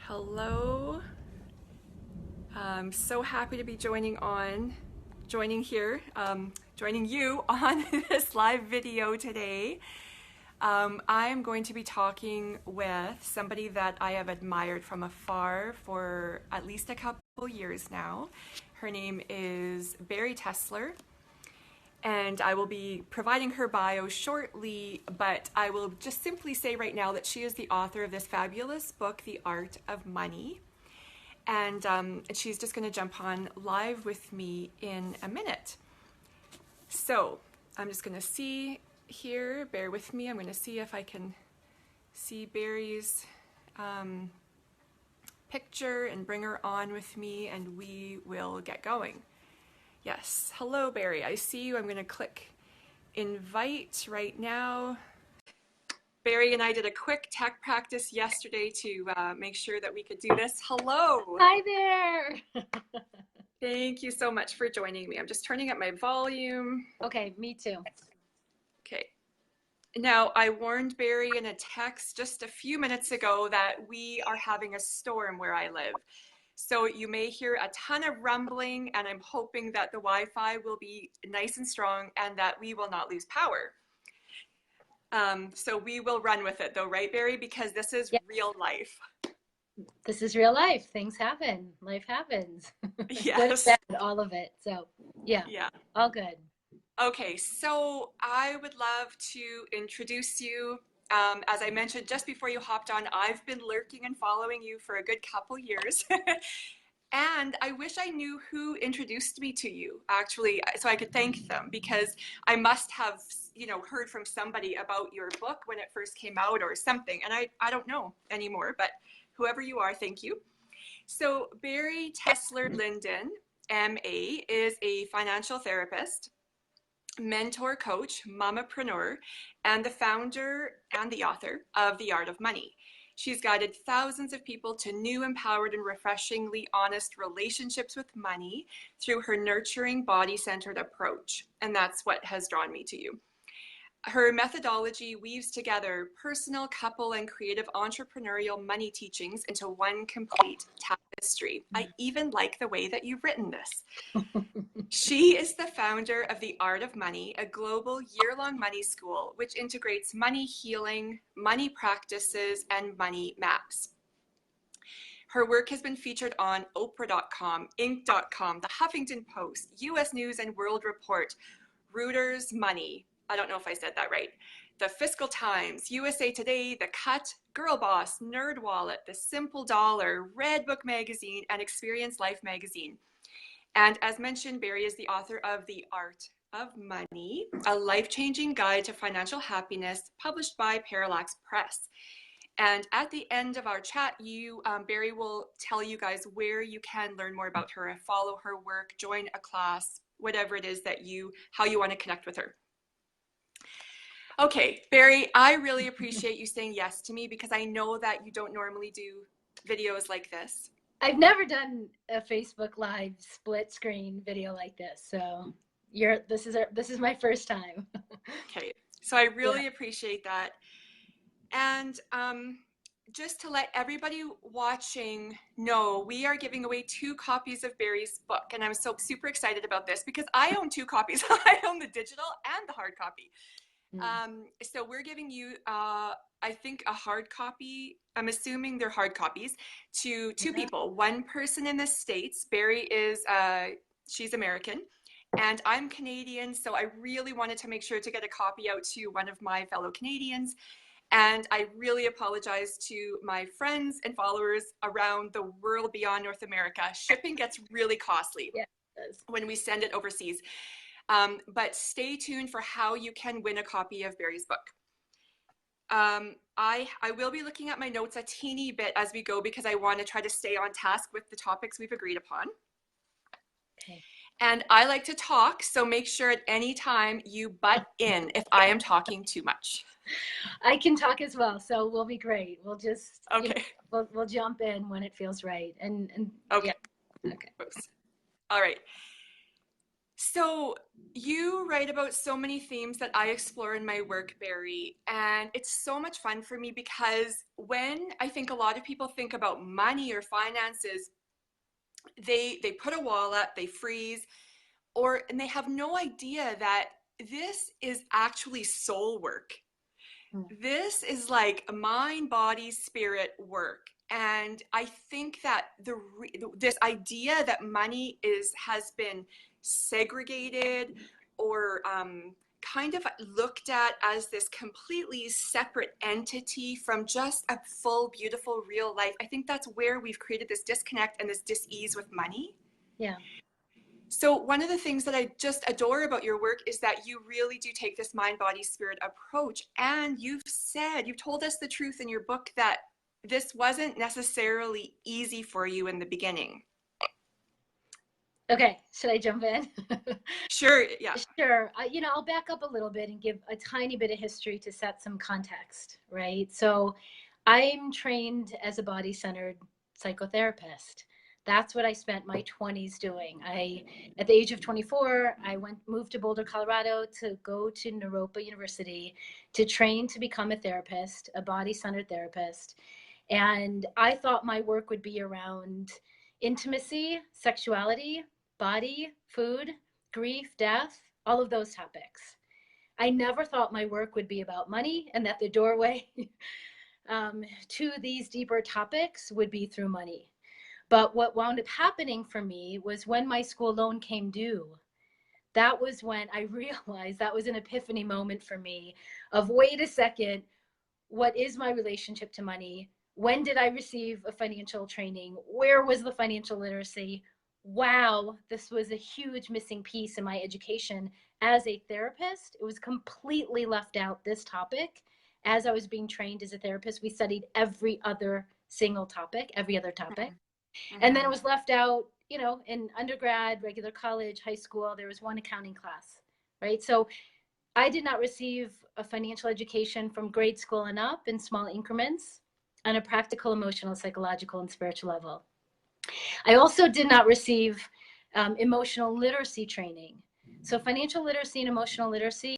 Hello. I'm so happy to be joining you on this live video today. I'm going to be talking with somebody that I have admired from afar for at least a couple years now. Her name is Bari Tessler, and I will be providing her bio shortly, but I will just simply say right now that she is the author of this fabulous book, The Art of Money. And she's just going to jump on live with me in a minute. So I'm just going to see here, bear with me. I'm going to see if I can see Bari's picture and bring her on with me, and we will get going. Yes, hello Bari, I see you. I'm going to click invite right now. Bari and I did a quick tech practice yesterday to make sure that we could do this. Hello. Hi there. Thank you so much for joining me. I'm just turning up my volume. Okay, me too. Okay. Now, I warned Bari in a text just a few minutes ago that we are having a storm where I live. So you may hear a ton of rumbling, and I'm hoping that the Wi-Fi will be nice and strong and that we will not lose power. So we will run with it though, right, Bari? Because this is real life. This is real life. Things happen. Life happens. Yes. Good, bad, all of it. So yeah, all good. Okay, so I would love to introduce you. As I mentioned just before you hopped on, I've been lurking and following you for a good couple years. And I wish I knew who introduced me to you, actually, so I could thank them, because I must have, heard from somebody about your book when it first came out or something. And I don't know anymore, but whoever you are, thank you. So Bari Tessler Linden, MA, is a financial therapist, mentor, coach, mamapreneur, and the founder and the author of The Art of Money. She's guided thousands of people to new, empowered, and refreshingly honest relationships with money through her nurturing, body-centered approach. And that's what has drawn me to you. Her methodology weaves together personal, couple, and creative entrepreneurial money teachings into one complete tapestry. I even like the way that you've written this. She is the founder of The Art of Money, a global year-long money school which integrates money healing, money practices, and money maps. Her work has been featured on Oprah.com, Inc.com, The Huffington Post, US News and World Report, Reuters Money, I don't know if I said that right, The Fiscal Times, USA Today, The Cut, Girl Boss, Nerd Wallet, The Simple Dollar, Redbook Magazine, and Experience Life Magazine. And as mentioned, Bari is the author of The Art of Money, a life-changing guide to financial happiness, published by Parallax Press. And at the end of our chat, Bari will tell you guys where you can learn more about her, follow her work, join a class, whatever it is that how you want to connect with her. Okay, Bari, I really appreciate you saying yes to me, because I know that you don't normally do videos like this. I've never done a Facebook Live split screen video like this, so this is my first time. Okay, so I really appreciate that. And just to let everybody watching know, we are giving away 2 copies of Bari's book, and I'm so super excited about this because I own 2 copies. I own the digital and the hard copy. So we're giving you, I think, a hard copy. I'm assuming they're hard copies to 2 people. One person in the States. Bari is, she's American, and I'm Canadian. So I really wanted to make sure to get a copy out to one of my fellow Canadians. And I really apologize to my friends and followers around the world beyond North America. Shipping gets really costly when we send it overseas. But stay tuned for how you can win a copy of Bari's book. I will be looking at my notes a teeny bit as we go, because I want to try to stay on task with the topics we've agreed upon. Okay. And I like to talk, so make sure at any time you butt in if I am talking too much. I can talk as well, so we'll be great. We'll just we'll jump in when it feels right. And okay. Yeah. Okay. Oops. All right. So you write about so many themes that I explore in my work, Barry, and it's so much fun for me because when I think a lot of people think about money or finances, they put a wall up, they freeze, and they have no idea that this is actually soul work. Mm. This is like a mind, body, spirit work. And I think that this idea that money has been segregated or kind of looked at as this completely separate entity from just a full, beautiful, real life. I think that's where we've created this disconnect and this dis-ease with money. Yeah. So one of the things that I just adore about your work is that you really do take this mind, body, spirit approach. And you've told us the truth in your book that this wasn't necessarily easy for you in the beginning. Okay, should I jump in? Sure, yeah. Sure. I'll back up a little bit and give a tiny bit of history to set some context, right? So, I'm trained as a body-centered psychotherapist. That's what I spent my 20s doing. At the age of 24, I moved to Boulder, Colorado to go to Naropa University to train to become a therapist, a body-centered therapist. And I thought my work would be around intimacy, sexuality, body, food, grief, death, all of those topics. I never thought my work would be about money and that the doorway to these deeper topics would be through money. But what wound up happening for me was when my school loan came due, that was when I realized that was an epiphany moment for me of wait a second, what is my relationship to money? When did I receive a financial training? Where was the financial literacy? Wow, this was a huge missing piece in my education as a therapist. It was completely left out, this topic. As I was being trained as a therapist, we studied every other single topic, every other topic. And then it Mm-hmm. was left out, in undergrad, regular college, high school, there was one accounting class, right? So I did not receive a financial education from grade school and up in small increments on a practical, emotional, psychological, and spiritual level. I also did not receive emotional literacy training. So, financial literacy and emotional literacy,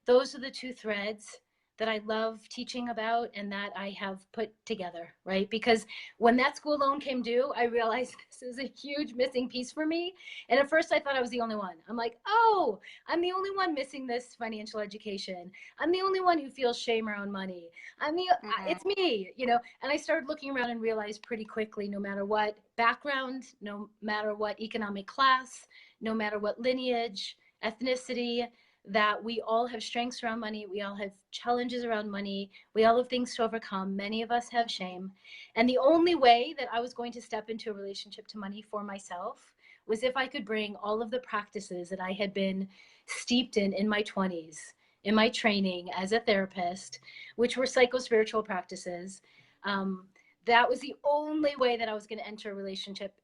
those are the two threads that I love teaching about and that I have put together, right? Because when that school loan came due, I realized this is a huge missing piece for me. And at first, I thought I was the only one. I'm like, oh, I'm the only one missing this financial education. I'm the only one who feels shame around money. Mm-hmm. It's me. And I started looking around and realized pretty quickly, no matter what background, no matter what economic class, no matter what lineage, ethnicity, that we all have strengths around money. We all have challenges around money. We all have things to overcome. Many of us have shame. And the only way that I was going to step into a relationship to money for myself was if I could bring all of the practices that I had been steeped in my 20s, in my training as a therapist, which were psycho-spiritual practices. That was the only way that I was going to enter a relationship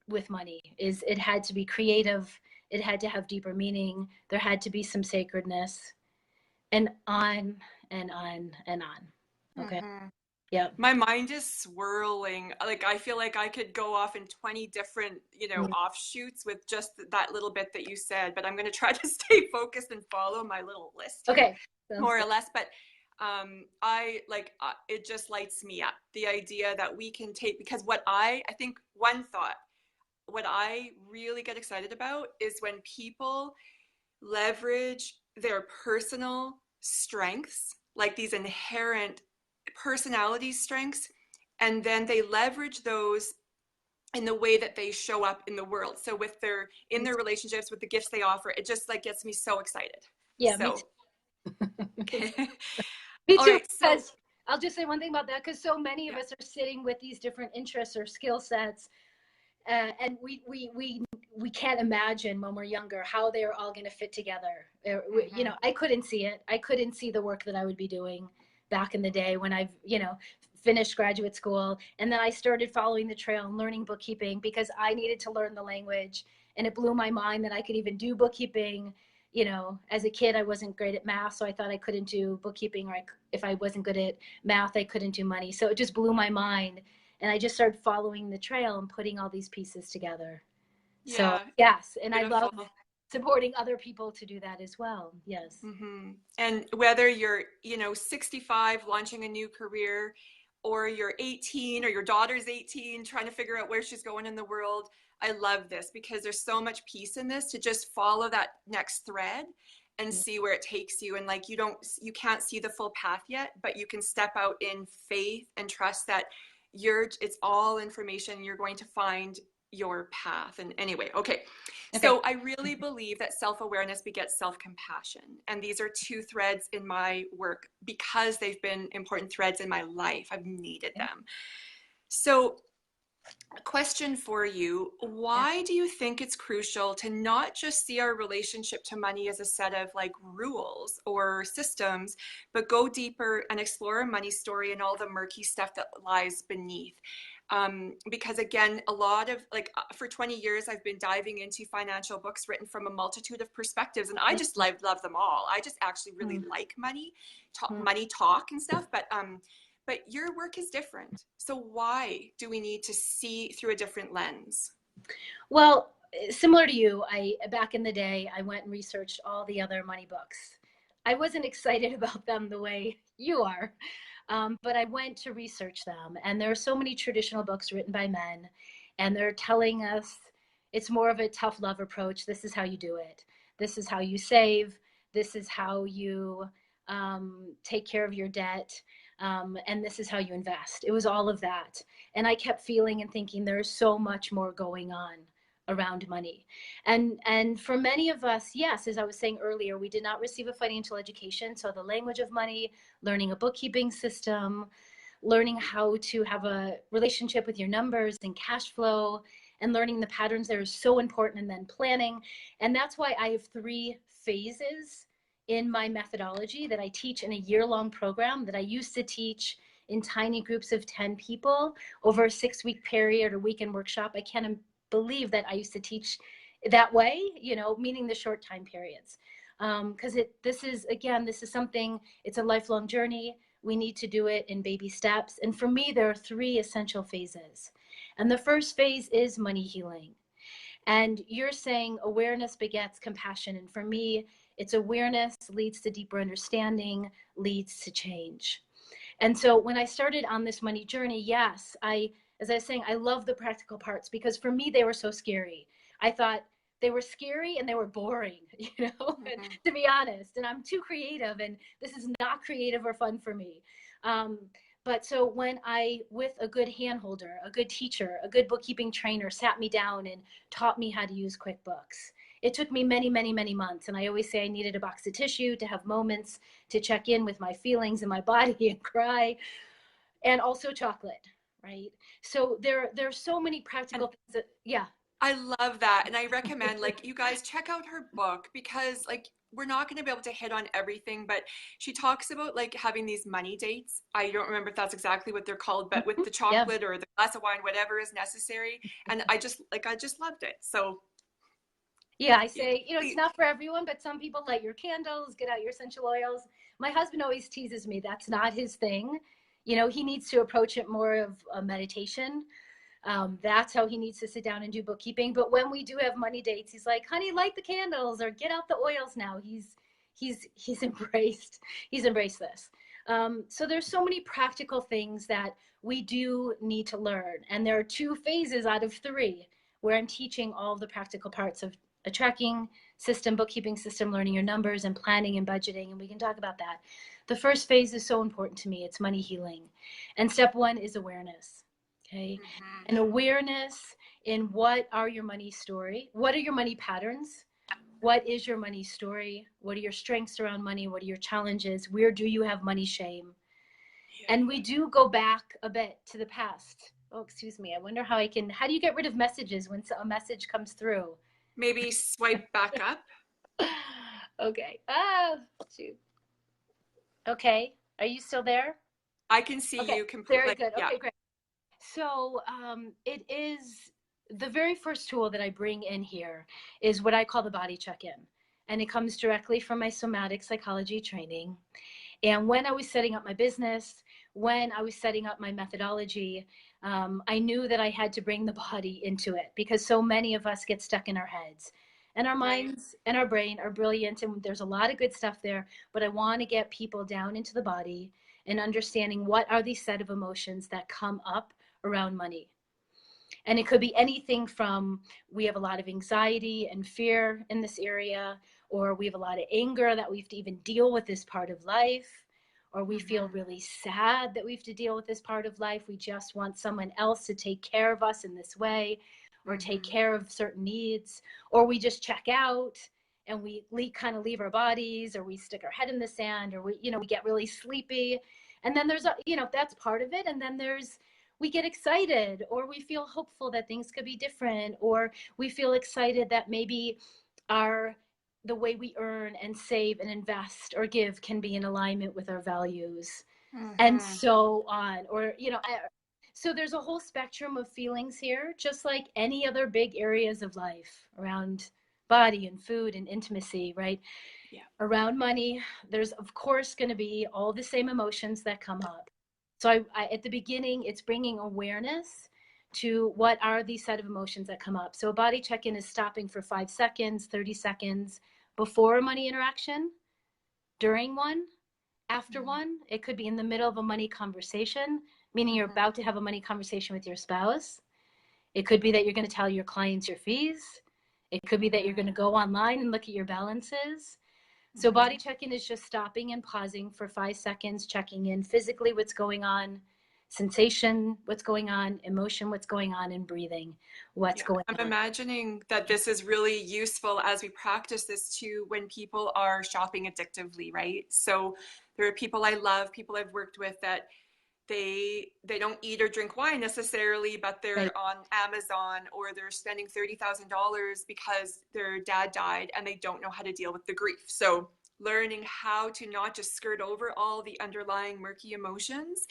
with money. Is it had to be creative, it had to have deeper meaning, there had to be some sacredness, and on and on and on. Okay. Mm-hmm. Yep. My mind is swirling. Like I feel like I could go off in 20 different, Mm. offshoots with just that little bit that you said, but I'm going to try to stay focused and follow my little list here Okay. Sounds more or good. less. But I like it just lights me up. The idea that we can take, because I think one thought, what I really get excited about is when people leverage their personal strengths, like these inherent personality strengths, and then they leverage those in the way that they show up in the world. So in their relationships with the gifts they offer, it just like gets me so excited. Yeah, me So too. okay. Me All too, right, so because I'll just say one thing about that, because so many of yeah. us are sitting with these different interests or skill sets, and we can't imagine when we're younger how they're all going to fit together. Mm-hmm. I couldn't see it. I couldn't see the work that I would be doing back in the day when I've finished graduate school, and then I started following the trail and learning bookkeeping because I needed to learn the language, and it blew my mind that I could even do bookkeeping. As a kid, I wasn't great at math, so I thought I couldn't do bookkeeping, or if I wasn't good at math, I couldn't do money. So it just blew my mind. And I just started following the trail and putting all these pieces together. So Yeah, yes, and I love beautiful. supporting other people to do that as well. Yes. Mm-hmm. And whether you're, 65 launching a new career, or you're 18, or your daughter's 18 trying to figure out where she's going in the world, I love this because there's so much peace in this to just follow that next thread and Yeah. see where it takes you. And like you can't see the full path yet, but you can step out in faith and trust that it's all information. You're going to find your path. And anyway, okay. Okay. So I really believe that self-awareness begets self-compassion. And these are two threads in my work because they've been important threads in my life. I've needed Yeah. them. So a question for you. Yeah. Why do you think it's crucial to not just see our relationship to money as a set of like rules or systems, but go deeper and explore a money story and all the murky stuff that lies beneath? Because again, a lot of like for 20 years, I've been diving into financial books written from a multitude of perspectives, and I just love them all. I just actually really like money talk and stuff, but your work is different. So why do we need to see through a different lens? Well, similar to you, I back in the day, I went and researched all the other money books. I wasn't excited about them the way you are, but I went to research them. And there are so many traditional books written by men, and they're telling us it's more of a tough love approach. This is how you do it. This is how you save. This is how you take care of your debt. And this is how you invest. It was all of that. And I kept feeling and thinking there's so much more going on around money. And for many of us, yes, as I was saying earlier, we did not receive a financial education. So the language of money, learning a bookkeeping system, learning how to have a relationship with your numbers and cash flow, and learning the patterns that are so important, and then planning. And that's why I have 3 phases in my methodology that I teach in a year-long program that I used to teach in tiny groups of 10 people over a 6-week period or weekend workshop. I can't believe that I used to teach that way, meaning the short time periods. Because this is something, it's a lifelong journey. We need to do it in baby steps. And for me, there are 3 essential phases. And the first phase is money healing. And you're saying awareness begets compassion. And for me, it's awareness leads to deeper understanding, leads to change. And so when I started on this money journey, yes, as I was saying, I love the practical parts because for me, they were so scary. I thought they were scary and they were boring, Mm-hmm. to be honest. And I'm too creative, and this is not creative or fun for me. But so when with a good handholder, a good teacher, a good bookkeeping trainer sat me down and taught me how to use QuickBooks, it took me many, many, many months. And I always say I needed a box of tissue to have moments to check in with my feelings and my body and cry, and also chocolate, right? So there's so many And practical things that, yeah. I love that. And I recommend like you guys check out her book because like we're not going to be able to hit on everything, but she talks about like having these money dates. I don't remember if that's exactly what they're called, but with the Yeah. chocolate or the glass of wine, whatever is necessary. And I just loved it. So Yeah, I you, say, it's not for everyone, but some people light your candles, get out your essential oils. My husband always teases me that's not his thing. He needs to approach it more of a meditation. That's how he needs to sit down and do bookkeeping. But when we do have money dates, he's like, "Honey, light the candles or get out the oils now." He's embraced this. So there's so many practical things that we do need to learn, and there are 2 phases out of 3 where I'm teaching all of the practical parts of a tracking system, bookkeeping system, learning your numbers, and planning and budgeting. And we can talk about that. The first phase is so important to me. It's money healing, and step 1 is awareness. Okay. mm-hmm. And awareness in what are your money story? What are your money patterns? What is your money story? What are your strengths around money? What are your challenges? Where do you have money shame? Yeah. And we do go back a bit to the past. Oh, excuse me. I wonder how do you get rid of messages when a message comes through? Maybe swipe back up. Okay. Ah, shoot. Okay. Are you still there? I can see Okay. you completely. Very Like, good. yeah. Okay, great. So it is the very first tool that I bring in here is what I call the body check-in. And it comes directly from my somatic psychology training. And when I was setting up my business, when I was setting up my methodology, I knew that I had to bring the body into it because so many of us get stuck in our heads. And our Right. minds and our brain are brilliant, and there's a lot of good stuff there. But I want to get people down into the body and understanding what are these set of emotions that come up around money. And it could be anything from we have a lot of anxiety and fear in this area, or we have a lot of anger that we have to even deal with this part of life, or we feel Mm-hmm. really sad that we have to deal with this part of life. We just want someone else to take care of us in this way, or take Mm-hmm. care of certain needs, or we just check out and we kind of leave our bodies, or we stick our head in the sand, or we get really sleepy. And then there's that's part of it. And then we get excited, or we feel hopeful that things could be different, or we feel excited that maybe our the way we earn and save and invest or give can be in alignment with our values, and Mm-hmm. so on. Or so there's a whole spectrum of feelings here, just like any other big areas of life around body and food and intimacy, right? Yeah. Around money, there's of course going to be all the same emotions that come up. So at the beginning, it's bringing awareness to what are these set of emotions that come up. So a body check-in is stopping for 5 seconds, 30 seconds before a money interaction, during one, after Mm-hmm. one. It could be in the middle of a money conversation, meaning you're Mm-hmm. about to have a money conversation with your spouse. It could be that you're going to tell your clients your fees. It could be that you're Mm-hmm. going to go online and look at your balances. So Mm-hmm. body check-in is just stopping and pausing for 5 seconds, checking in physically what's going on, sensation, what's going on, emotion, what's going on, and breathing, what's Yeah, going I'm on. imagining that this is really useful as we practice this too when people are shopping addictively, right? So there are people I love, people I've worked with that they don't eat or drink wine necessarily, but Right. they're on Amazon or they're spending $30,000 because their dad died and they don't know how to deal with the grief. So learning how to not just skirt over all the underlying murky emotions,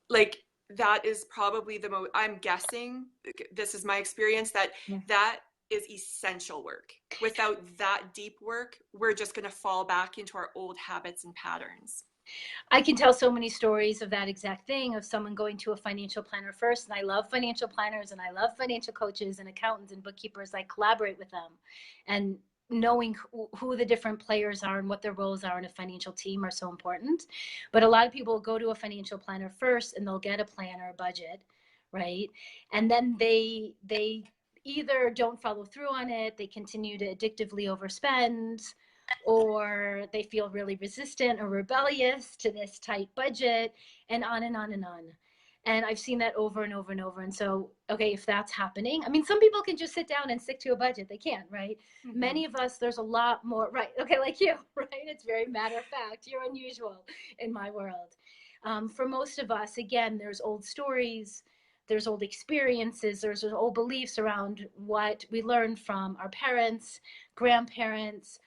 like that is probably the most, I'm guessing, this is my experience, that Yeah. that is essential work. Without that deep work, we're just going to fall back into our old habits and patterns. I can tell so many stories of that exact thing, of someone going to a financial planner first. And I love financial planners and I love financial coaches and accountants and bookkeepers. I collaborate with them. And knowing who the different players are and what their roles are in a financial team are so important. But a lot of people go to a financial planner first and they'll get a plan or a budget, right? And then they either don't follow through on it, they continue to addictively overspend, or they feel really resistant or rebellious to this tight budget, and on and on and on. And I've seen that over and over and over. And so, okay, if that's happening, I mean, some people can just sit down and stick to a budget. They can, right? Mm-hmm. Many of us, there's a lot more, right? Okay, like you, right? It's very matter of fact. You're unusual in my world. For most of us, again, there's old stories, there's old experiences, there's old beliefs around what we learned from our parents, grandparents,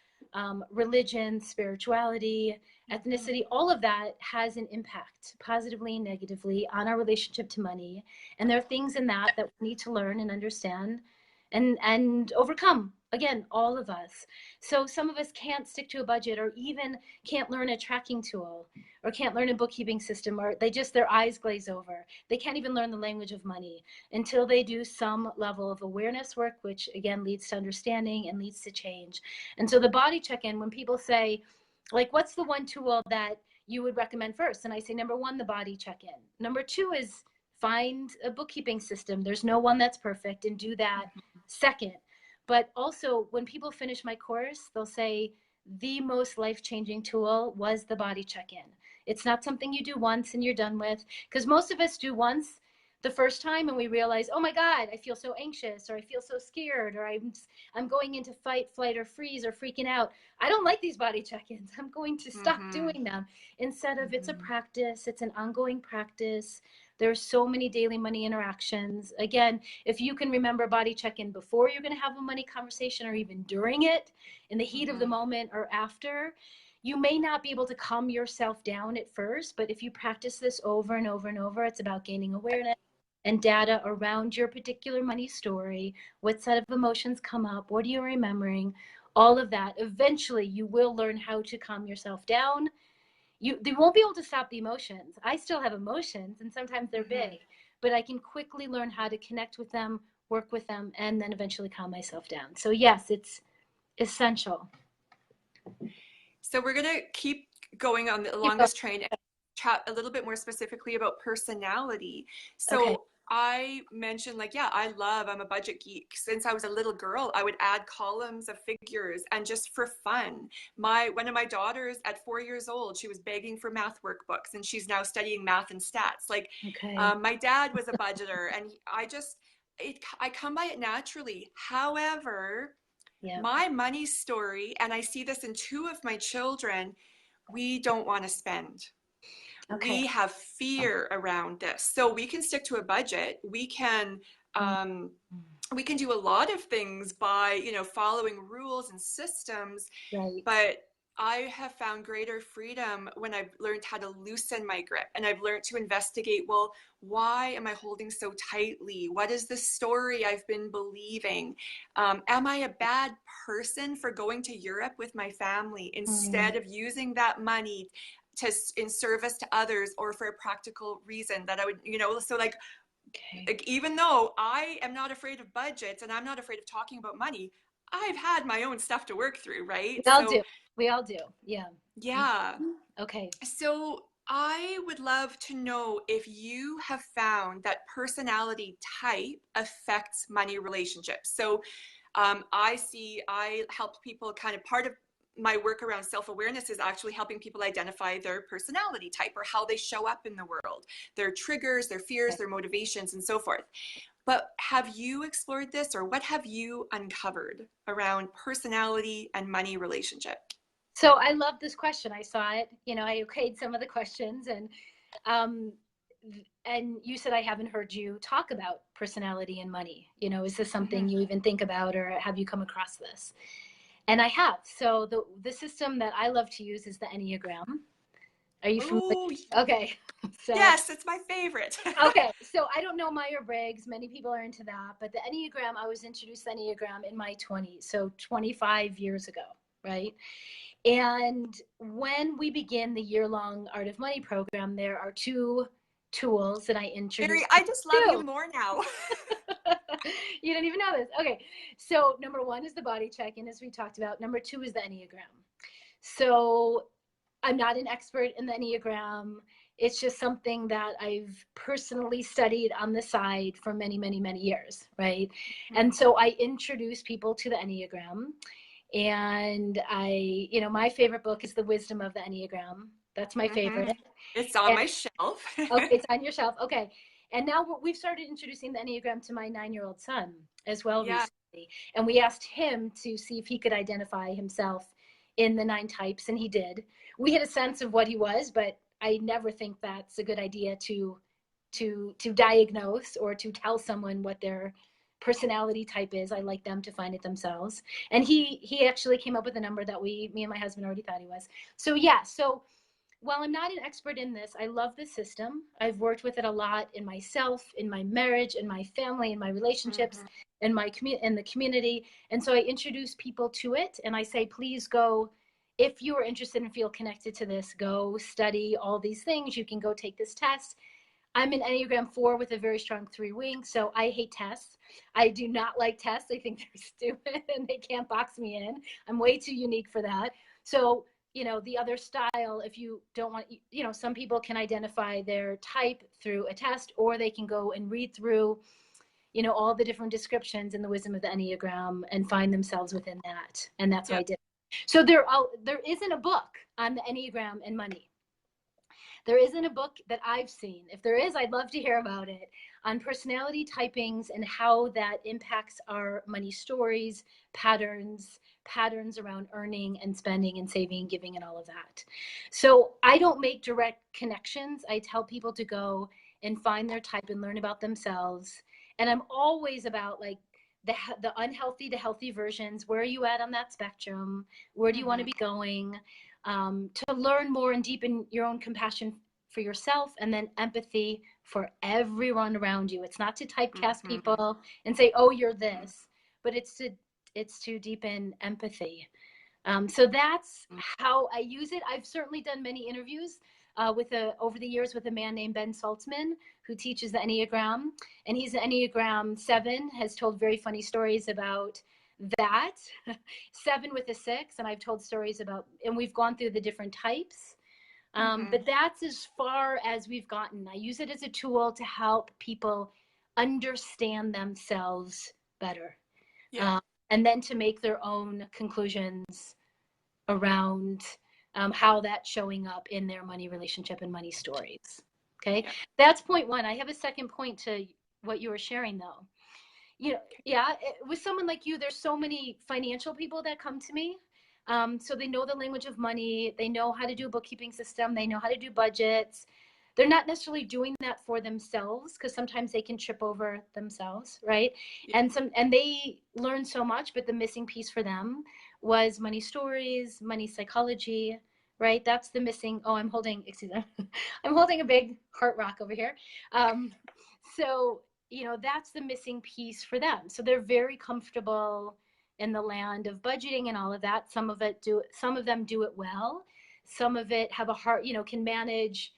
religion, spirituality, Mm-hmm. ethnicity, all of that has an impact, positively and negatively, on our relationship to money. And there are things in that that we need to learn and understand and overcome. Again, all of us. So some of us can't stick to a budget, or even can't learn a tracking tool, or can't learn a bookkeeping system, or their eyes glaze over. They can't even learn the language of money until they do some level of awareness work, which again leads to understanding and leads to change. And so the body check-in, when people say, like, what's the one tool that you would recommend first? And I say, number one, the body check-in. Number two is find a bookkeeping system. There's no one that's perfect, and do that second. But also, when people finish my course, they'll say the most life-changing tool was the body check-in. It's not something you do once and you're done with, because most of us do once the first time and we realize, oh my God, I feel so anxious, or I feel so scared, or I'm going into fight, flight, or freeze, or freaking out. I don't like these body check-ins. I'm going to stop Mm-hmm. doing them. Instead of, it's a Mm-hmm. practice, it's an ongoing practice. There's so many daily money interactions. Again, if you can remember body check-in before you're going to have a money conversation, or even during it, in the heat of the Mm-hmm. moment, or after, you may not be able to calm yourself down at first, but if you practice this over and over and over, it's about gaining awareness and data around your particular money story. What set of emotions come up? What are you remembering? All of that. Eventually, you will learn how to calm yourself down. They won't be able to stop the emotions. I still have emotions, and sometimes they're Mm-hmm. big, but I can quickly learn how to connect with them, work with them, and then eventually calm myself down. So yes, Essential. So we're going to keep going on Keep along going. this train and chat a little bit more specifically about personality. Okay. So I mentioned like, yeah, I'm a budget geek. Since I was a little girl, I would add columns of figures and just for fun. One of my daughters at 4 years old, she was begging for math workbooks and she's now studying math and stats. Like Okay. my dad was a budgeter and I come by it naturally. However, Yeah. my money story, and I see this in two of my children, we don't want to spend. Okay. We have fear around this. So we can stick to a budget. Mm. Um, we can do a lot of things by, following rules and systems, Right. but I have found greater freedom when I've learned how to loosen my grip and I've learned to investigate, well, why am I holding so tightly? What is the story I've been believing? Am I a bad person for going to Europe with my family Mm. instead of using that money in service to others or for a practical reason that I would, so Okay. like even though I am not afraid of budgets and I'm not afraid of talking about money, I've had my own stuff to work through, right? We all So do. We all do. Yeah. yeah. Okay. So I would love to know if you have found that personality type affects money relationships. So I help people kind of part of my work around self-awareness is actually helping people identify their personality type or how they show up in the world, their triggers, their fears, Okay. their motivations, and so forth. But have you explored this or what have you uncovered around personality and money relationship? So I love this question. I saw it. I okayed some of the questions, um, and you said I haven't heard you talk about personality and money. Is this Mm-hmm. something you even think about, or have you come across this? And I have. So the system that I love to use is the Enneagram. Are you familiar? Oh, Okay. So yes, it's my favorite. okay. So I don't know Myers-Briggs. Many people are into that, but the Enneagram, I was introduced to the Enneagram in my 20s, so 25 years ago, right? And when we begin the year-long Art of Money program, there are two tools that I Mary, introduce I just love you people more now. to. You didn't even know this. Okay. So number one is the body check-in, as we talked about. Number two is the Enneagram. So I'm not an expert in the Enneagram. It's just something that I've personally studied on the side for many, many, many years, right? And so I introduce people to the Enneagram. And my favorite book is The Wisdom of the Enneagram. That's my Mm-hmm. favorite. It's on And my shelf. okay, it's on your shelf. Okay. And now we've started introducing the Enneagram to my 9-year-old son as well Yeah. recently. And we asked him to see if he could identify himself in the 9 types, and he did. We had a sense of what he was, but I never think that's a good idea to diagnose or to tell someone what their personality type is. I like them to find it themselves. And he actually came up with a number that me and my husband already thought he was. So yeah, so while I'm not an expert in this, I love the system. I've worked with it a lot in myself, in my marriage, in my family, in my relationships, Mm-hmm. in the community. And so I introduce people to it and I say, please go, if you are interested and feel connected to this, go study all these things. You can go take this test. I'm an Enneagram 4 with a very strong 3 wing, so I hate tests. I do not like tests. I think they're stupid and they can't box me in. I'm way too unique for that. So, the other style, if you don't want, some people can identify their type through a test, or they can go and read through, all the different descriptions in the Wisdom of the Enneagram and find themselves within that. And that's what Yeah. I did. So there isn't a book on the Enneagram and money. There isn't a book that I've seen. If there is, I'd love to hear about it, on personality typings and how that impacts our money stories, patterns around earning and spending and saving and giving and all of that. So I don't make direct connections. I tell people to go and find their type and learn about themselves. And I'm always about like the unhealthy to healthy versions. Where are you at on that spectrum? Where do you want to Mm-hmm. be going? To learn more and deepen your own compassion for yourself and then empathy for everyone around you. It's not to typecast Mm-hmm. people and say, oh, you're this, but it's to deepen empathy. So that's how I use it. I've certainly done many interviews over the years with a man named Ben Saltzman, who teaches the Enneagram, and he's an Enneagram 7, has told very funny stories about that, 7 with a 6, and I've told stories about, and we've gone through the different types. Mm-hmm. But that's as far as we've gotten. I use it as a tool to help people understand themselves better, Yeah. um, and then to make their own conclusions around how that's showing up in their money relationship and money stories. Okay, Yeah. that's point one. I have a second point to what you were sharing, though. You know, Okay. yeah, with someone like you, there's so many financial people that come to me. So they know the language of money, they know how to do a bookkeeping system, they know how to do budgets. They're not necessarily doing that for themselves because sometimes they can trip over themselves, right? Yeah. And they learn so much, but the missing piece for them was money stories, money psychology, right? That's the missing. Oh, I'm holding, excuse me, I'm holding a big heart rock over here. Um, so that's the missing piece for them. So they're very comfortable in the land of budgeting and all of that. Some of them do it well. Some of it have a hard, can manage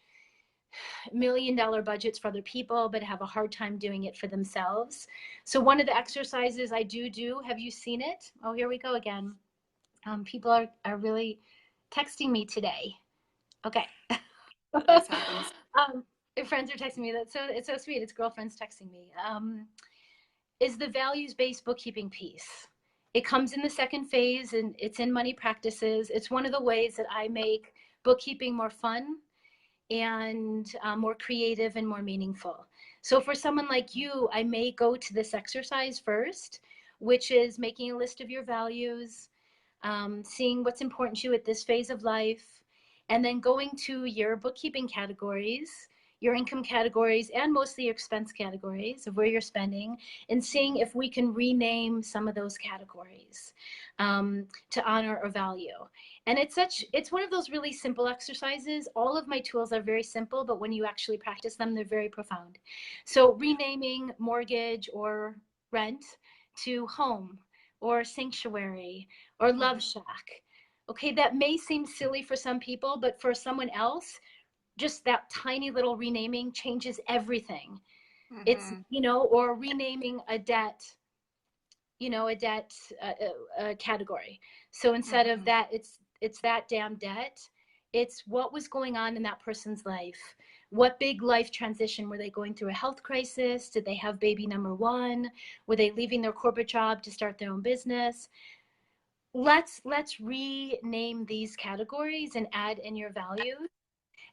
$1 million budgets for other people, but have a hard time doing it for themselves. So one of the exercises I do, have you seen it? Oh, here we go again. People are really texting me today. Okay. That always happens. um, if friends are texting me, it's so sweet. It's girlfriends texting me. Is the values-based bookkeeping piece. It comes in the second phase and it's in money practices. It's one of the ways that I make bookkeeping more fun and more creative and more meaningful. So for someone like you, I may go to this exercise first, which is making a list of your values, seeing what's important to you at this phase of life, and then going to your bookkeeping categories, your income categories, and mostly your expense categories of where you're spending, and seeing if we can rename some of those categories to honor or value. And it's one of those really simple exercises. All of my tools are very simple, but when you actually practice them, they're very profound. So Yeah. renaming mortgage or rent to home or sanctuary or love Mm-hmm. shack. Okay, that may seem silly for some people, but for someone else, just that tiny little renaming changes everything. It's, Mm-hmm. or renaming a debt, a debt category. So instead of Mm-hmm. that, it's that damn debt. It's what was going on in that person's life. What big life transition were they going through? A health crisis? Did they have baby number one? Were they leaving their corporate job to start their own business? Let's rename these categories and add in your values,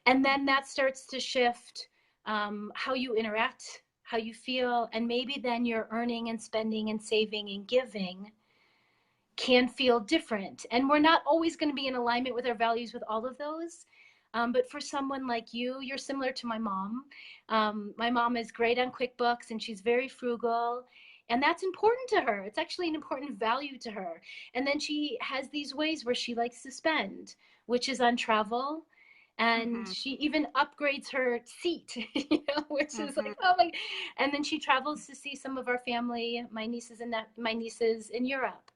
and then that starts to shift how you interact, how you feel, and maybe then your earning and spending and saving and giving can feel different. And we're not always going to be in alignment with our values with all of those. But for someone like you, you're similar to my mom. My mom is great on QuickBooks and she's very frugal. And that's important to her. It's actually an important value to her. And then she has these ways where she likes to spend, which is on travel. And Mm-hmm. she even upgrades her seat, which is Mm-hmm. like, oh my. And then she travels to see some of our family, my nieces in Europe.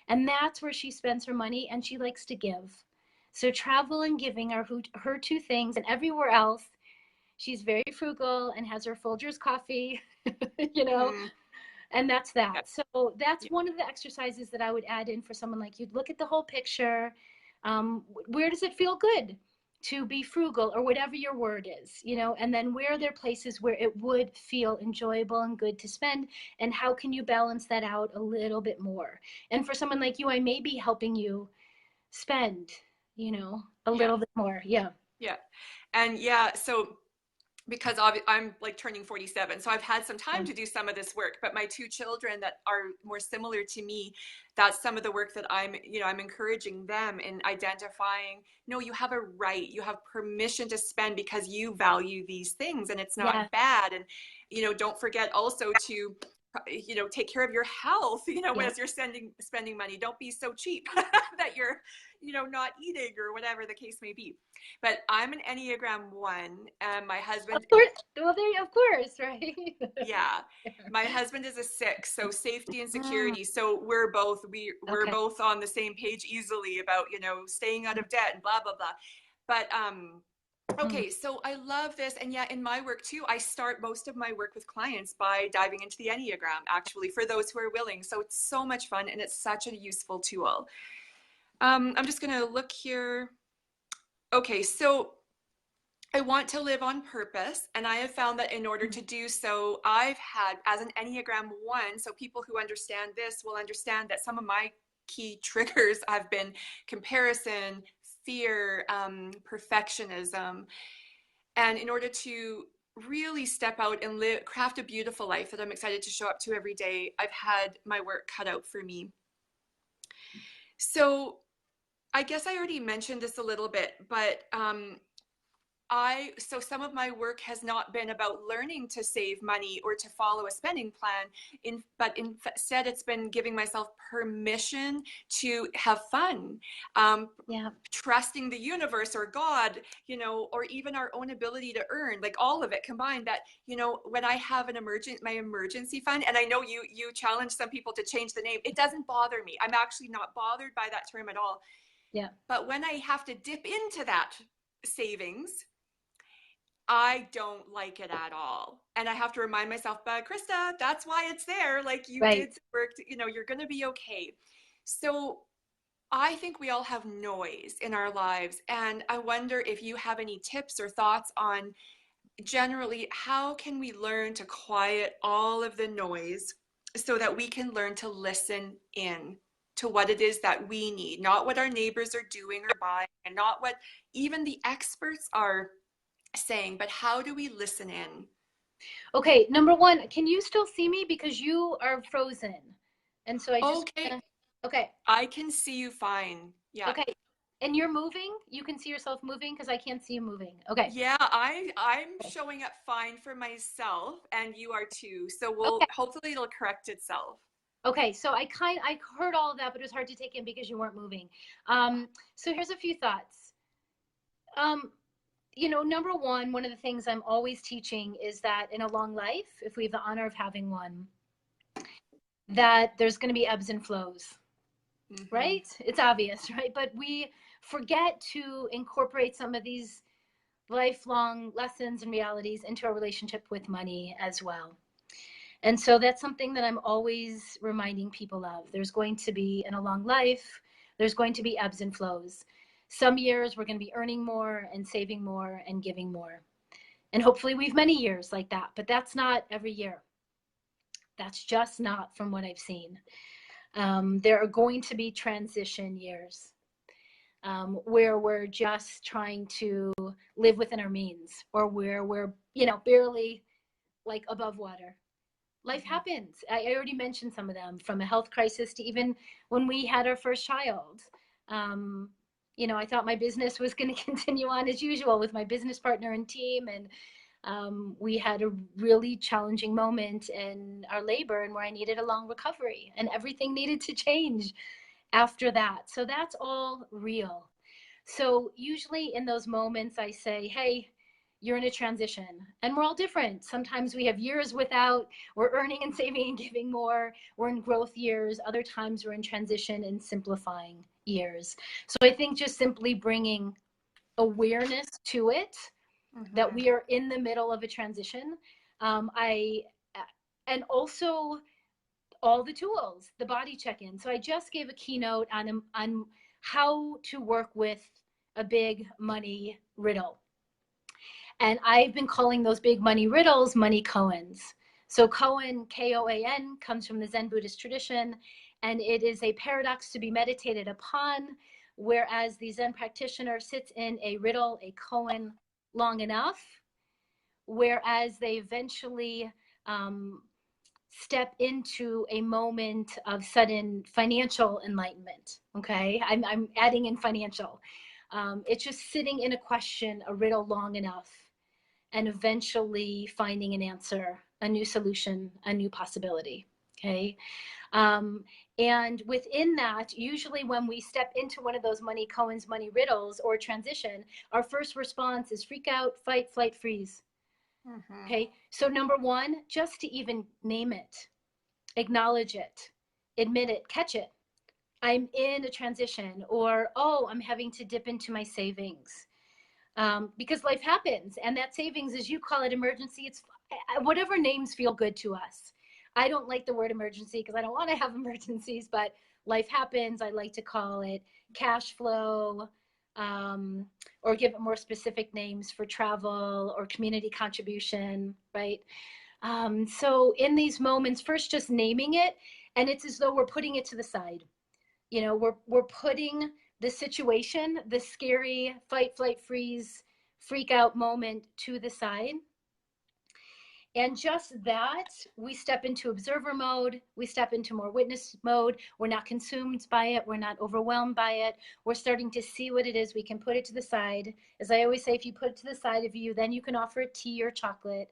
And that's where she spends her money, and she likes to give. So travel and giving are her two things, and everywhere else, she's very frugal and has her Folgers coffee, you know, Mm-hmm. and that's Yeah. that. So that's Yeah. one of the exercises that I would add in for someone like you. Look at the whole picture. Where does it feel good to be frugal or whatever your word is, and then where are there places where it would feel enjoyable and good to spend, and how can you balance that out a little bit more? And for someone like you, I may be helping you spend, a Yeah. little bit more. Yeah. Yeah. And yeah, so because I'm like turning 47, so I've had some time Yeah. to do some of this work, but my two children that are more similar to me, that's some of the work that I'm encouraging them in identifying, no, you have a right, you have permission to spend because you value these things and it's not Yeah. bad. And don't forget also to take care of your health, Yeah. as you're spending money. Don't be so cheap that you're not eating or whatever the case may be. But I'm an Enneagram 1, and my Of husband, course. Well, there, of course, right? yeah, my husband is a 6, so safety and Mm, security. So we're okay. both on the same page easily about staying out of debt and blah blah blah. But Mm. Okay, so I love this. And yeah, in my work too, I start most of my work with clients by diving into the Enneagram, actually, for those who are willing. So it's so much fun and it's such a useful tool. I'm just going to look here. Okay, so I want to live on purpose. And I have found that in order to do so, I've had, as an Enneagram 1, so people who understand this will understand that some of my key triggers have been comparison, fear, perfectionism. And in order to really step out and live, craft a beautiful life that I'm excited to show up to every day, I've had my work cut out for me. So I guess I already mentioned this a little bit, but so some of my work has not been about learning to save money or to follow a spending plan, but instead it's been giving myself permission to have fun, um, Yeah. trusting the universe or God, or even our own ability to earn, like all of it combined. That when I have my emergency fund, and I know you challenge some people to change the name, it doesn't bother me. I'm actually not bothered by that term at all. Yeah. But when I have to dip into that savings, I don't like it at all. And I have to remind myself, but Krista, that's why it's there. Like you Right. did work, you're going to be okay. So I think we all have noise in our lives. And I wonder if you have any tips or thoughts on generally how can we learn to quiet all of the noise so that we can learn to listen in to what it is that we need, not what our neighbors are doing or buying, and not what even the experts are saying, but how do we listen in? Okay, number one, can you still see me? Because you are frozen. And so I just Okay, wanna, okay, I can see you fine. Yeah. okay. And you're moving? You can see yourself moving because I can't see you moving. Okay. Yeah, I'm showing up fine for myself and you are too. So Okay. hopefully it'll correct itself. Okay. So I heard all of that, but it was hard to take in because you weren't moving. So here's a few thoughts. Um, number one of the things I'm always teaching is that in a long life, if we have the honor of having one, that there's going to be ebbs and flows. Mm-hmm. Right? It's obvious, right? But we forget to incorporate some of these lifelong lessons and realities into our relationship with money as well. And so that's something that I'm always reminding people of. There's going to be, in a long life, there's going to be ebbs and flows. Some years we're going to be earning more and saving more and giving more. And hopefully we have many years like that, but that's not every year. That's just not from what I've seen. There are going to be transition years where we're just trying to live within our means, or where we're, barely like above water. Life Mm-hmm. happens. I already mentioned some of them, from a health crisis to even when we had our first child. Um, I thought my business was going to continue on as usual with my business partner and team. And we had a really challenging moment in our labor, and where I needed a long recovery, and everything needed to change after that. So that's all real. So usually in those moments, I say, hey, you're in a transition, and we're all different. Sometimes we have years without, we're earning and saving and giving more. We're in growth years. Other times we're in transition and simplifying years. So I think just simply bringing awareness to it, that Mm-hmm. we are in the middle of a transition. I and also all the tools, the body check-in. So I just gave a keynote on how to work with a big money riddle. And I've been calling those big money riddles money koans. So koan, Koan, comes from the Zen Buddhist tradition, and it is a paradox to be meditated upon, whereas the Zen practitioner sits in a riddle, a koan, long enough, whereas they eventually um, step into a moment of sudden financial enlightenment. Okay, I'm adding in financial. It's just sitting in a question, a riddle long enough, and eventually finding an answer, a new solution, a new possibility. Okay. Um, and within that, usually when we step into one of those money koans, money riddles, or transition, our first response is freak out, fight, flight, freeze. Mm-hmm. Okay. So, number one, just to even name it, acknowledge it, admit it, catch it. I'm in a transition, or, oh, I'm having to dip into my savings. because life happens, and that savings, as you call it, emergency, it's whatever names feel good to us. I don't like the word emergency because I don't want to have emergencies, but life happens. I like to call it cash flow, um, or give it more specific names for travel or community contribution, right? So in these moments, first just naming it, and it's as though we're putting it to the side. We're putting the situation, the scary fight, flight, freeze, freak out moment to the side. And just that, we step into observer mode, we step into more witness mode. We're not consumed by it, we're not overwhelmed by it. We're starting to see what it is. We can put it to the side. As I always say, if you put it to the side of you, then you can offer it tea or chocolate.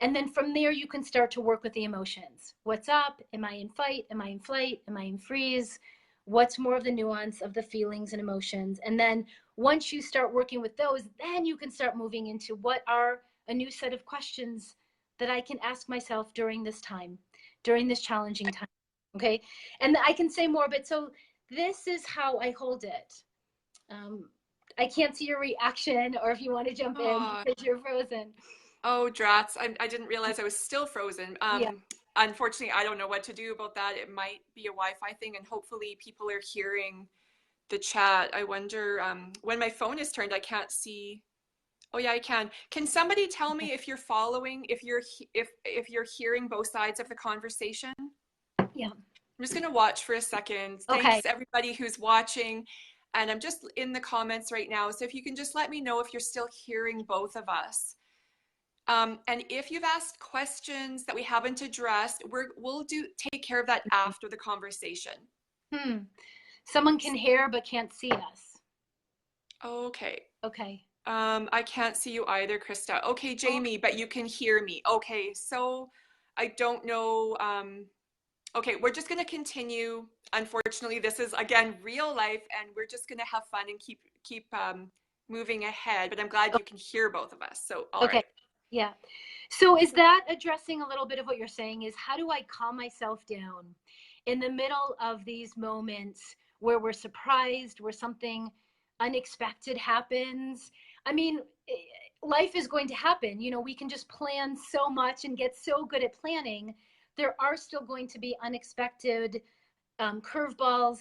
And then from there, you can start to work with the emotions. What's up? Am I in fight? Am I in flight? Am I in freeze? What's more of the nuance of the feelings and emotions? And then once you start working with those, then you can start moving into what are a new set of questions that I can ask myself during this time, during this challenging time. Okay. And I can say more, but so this is how I hold it. I can't see your reaction, or if you want to jump in Oh, because you're frozen. oh, drats. I didn't realize I was still frozen. Yeah. Unfortunately, I don't know what to do about that. It might be a Wi-Fi thing, and hopefully people are hearing the chat. I wonder, when my phone is turned, I can't see. Oh yeah, I can. Can somebody tell me if you're following, if you're hearing both sides of the conversation? Yeah. I'm just gonna watch for a second. Okay. Thanks everybody who's watching. And I'm just in the comments right now. So if you can just let me know if you're still hearing both of us. And if you've asked questions that we haven't addressed, we'll take care of that after the conversation. Hmm. Someone can hear but can't see us. Okay. Okay. I can't see you either, Krista. Okay, Oh, Jamie, but you can hear me. Okay, so I don't know. Okay, we're just going to continue. Unfortunately, this is again real life, and we're just going to have fun and keep moving ahead. But I'm glad you can hear both of us. So, all okay. right. Yeah. So is that addressing a little bit of what you're saying is how do I calm myself down in the middle of these moments where we're surprised, where something unexpected happens? I mean, life is going to happen. We can just plan so much and get so good at planning. There are still going to be unexpected curveballs.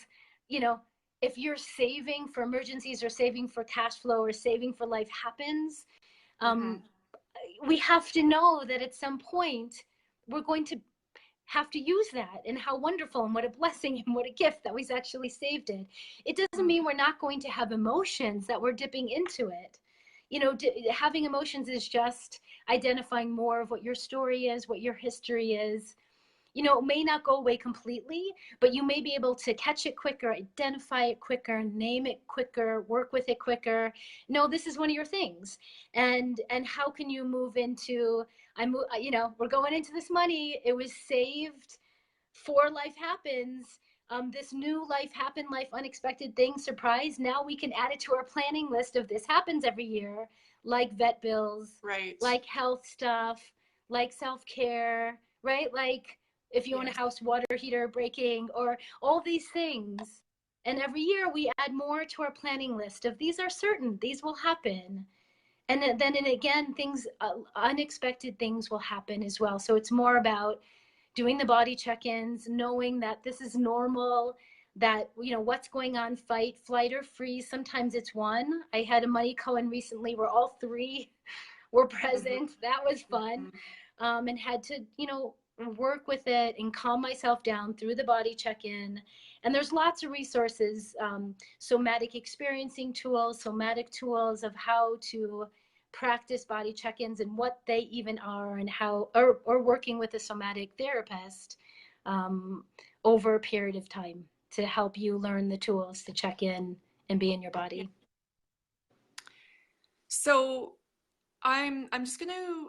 You know, if you're saving for emergencies or saving for cash flow or saving for life happens, Mm-hmm. um, we have to know that at some point we're going to have to use that, and how wonderful and what a blessing and what a gift that we've actually saved it. It doesn't Mm-hmm. mean we're not going to have emotions, that we're dipping into it. Having emotions is just identifying more of what your story is, what your history is. It may not go away completely, but you may be able to catch it quicker, identify it quicker, name it quicker, work with it quicker. No, this is one of your things. And how can you move into, we're going into this money. It was saved for life happens. This new life happen, life unexpected thing, surprise. Now we can add it to our planning list of this happens every year, like vet bills, Right. like health stuff, like self-care, right? Like if you own a Yes. house, water heater breaking, or all these things. And every year we add more to our planning list of these are certain, these will happen. And again, things, unexpected things will happen as well. So it's more about doing the body check-ins, knowing that this is normal, that, what's going on, fight, flight, or freeze. Sometimes it's one. I had a money koan recently where all three were Mm-hmm. present. That was fun. Mm-hmm. And had to, work with it and calm myself down through the body check-in. And there's lots of resources, somatic experiencing tools, somatic tools of how to practice body check-ins and what they even are, and how, or working with a somatic therapist um, over a period of time to help you learn the tools to check in and be in your Yeah. body. So I'm just gonna,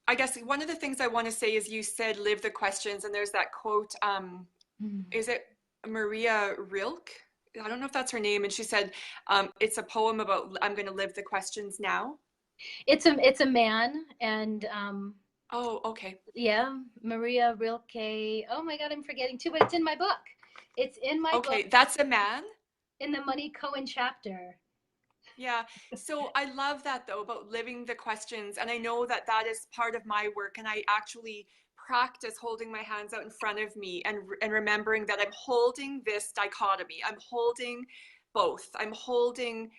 I guess one of the things I want to say is you said live the questions, and there's that quote, Mm. is it Maria Rilke? I don't know if that's her name, and she said, it's a poem about I'm gonna live the questions now. It's a man, and Oh, okay. yeah, Maria Rilke. Oh my God, I'm forgetting too, but it's in my book. It's in my book Okay, that's a man. in the Money Cohen chapter. Yeah. So I love that though about living the questions. And I know that that is part of my work. And I actually practice holding my hands out in front of me and remembering that I'm holding this dichotomy. I'm holding both. I'm holding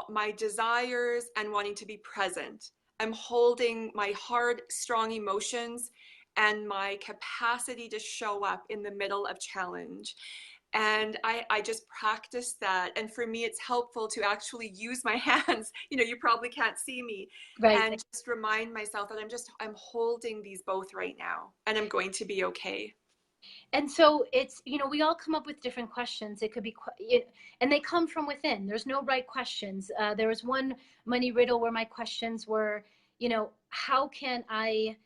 my desires and wanting to be present. I'm holding my hard, strong emotions and my capacity to show up in the middle of challenge. And I just practice that. And for me, it's helpful to actually use my hands. You probably can't see me. Right. And just remind myself that I'm holding these both right now and I'm going to be okay. And so it's, we all come up with different questions. It could be, and they come from within. There's no right questions. There was one money riddle where my questions were, how can I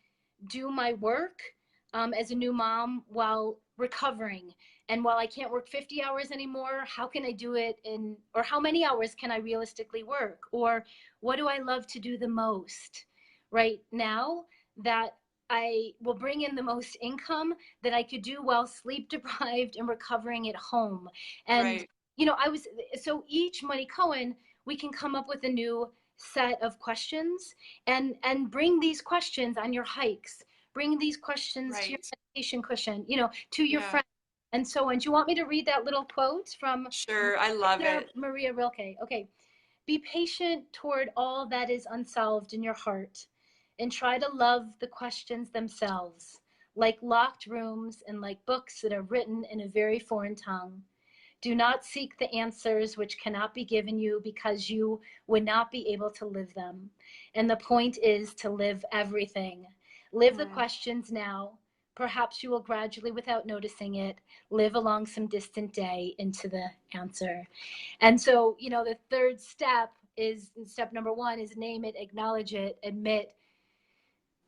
do my work as a new mom while recovering? And while I can't work 50 hours anymore, how can I do it or how many hours can I realistically work? Or what do I love to do the most right now that I will bring in the most income that I could do while sleep deprived and recovering at home? And, Right, so each Money Cohen, we can come up with a new set of questions and bring these questions on your hikes, bring these questions to your right. meditation cushion, to your Yeah, friends and so on. Do you want me to read that little quote from sure. I love it. Maria Rilke? Okay. Be patient toward all that is unsolved in your heart and try to love the questions themselves, like locked rooms and like books that are written in a very foreign tongue. Do not seek the answers which cannot be given you because you would not be able to live them. And the point is to live everything. Live the Hmm. questions now. Perhaps you will gradually, without noticing it, live along some distant day into the answer. And so, the third step number one is name it, acknowledge it, admit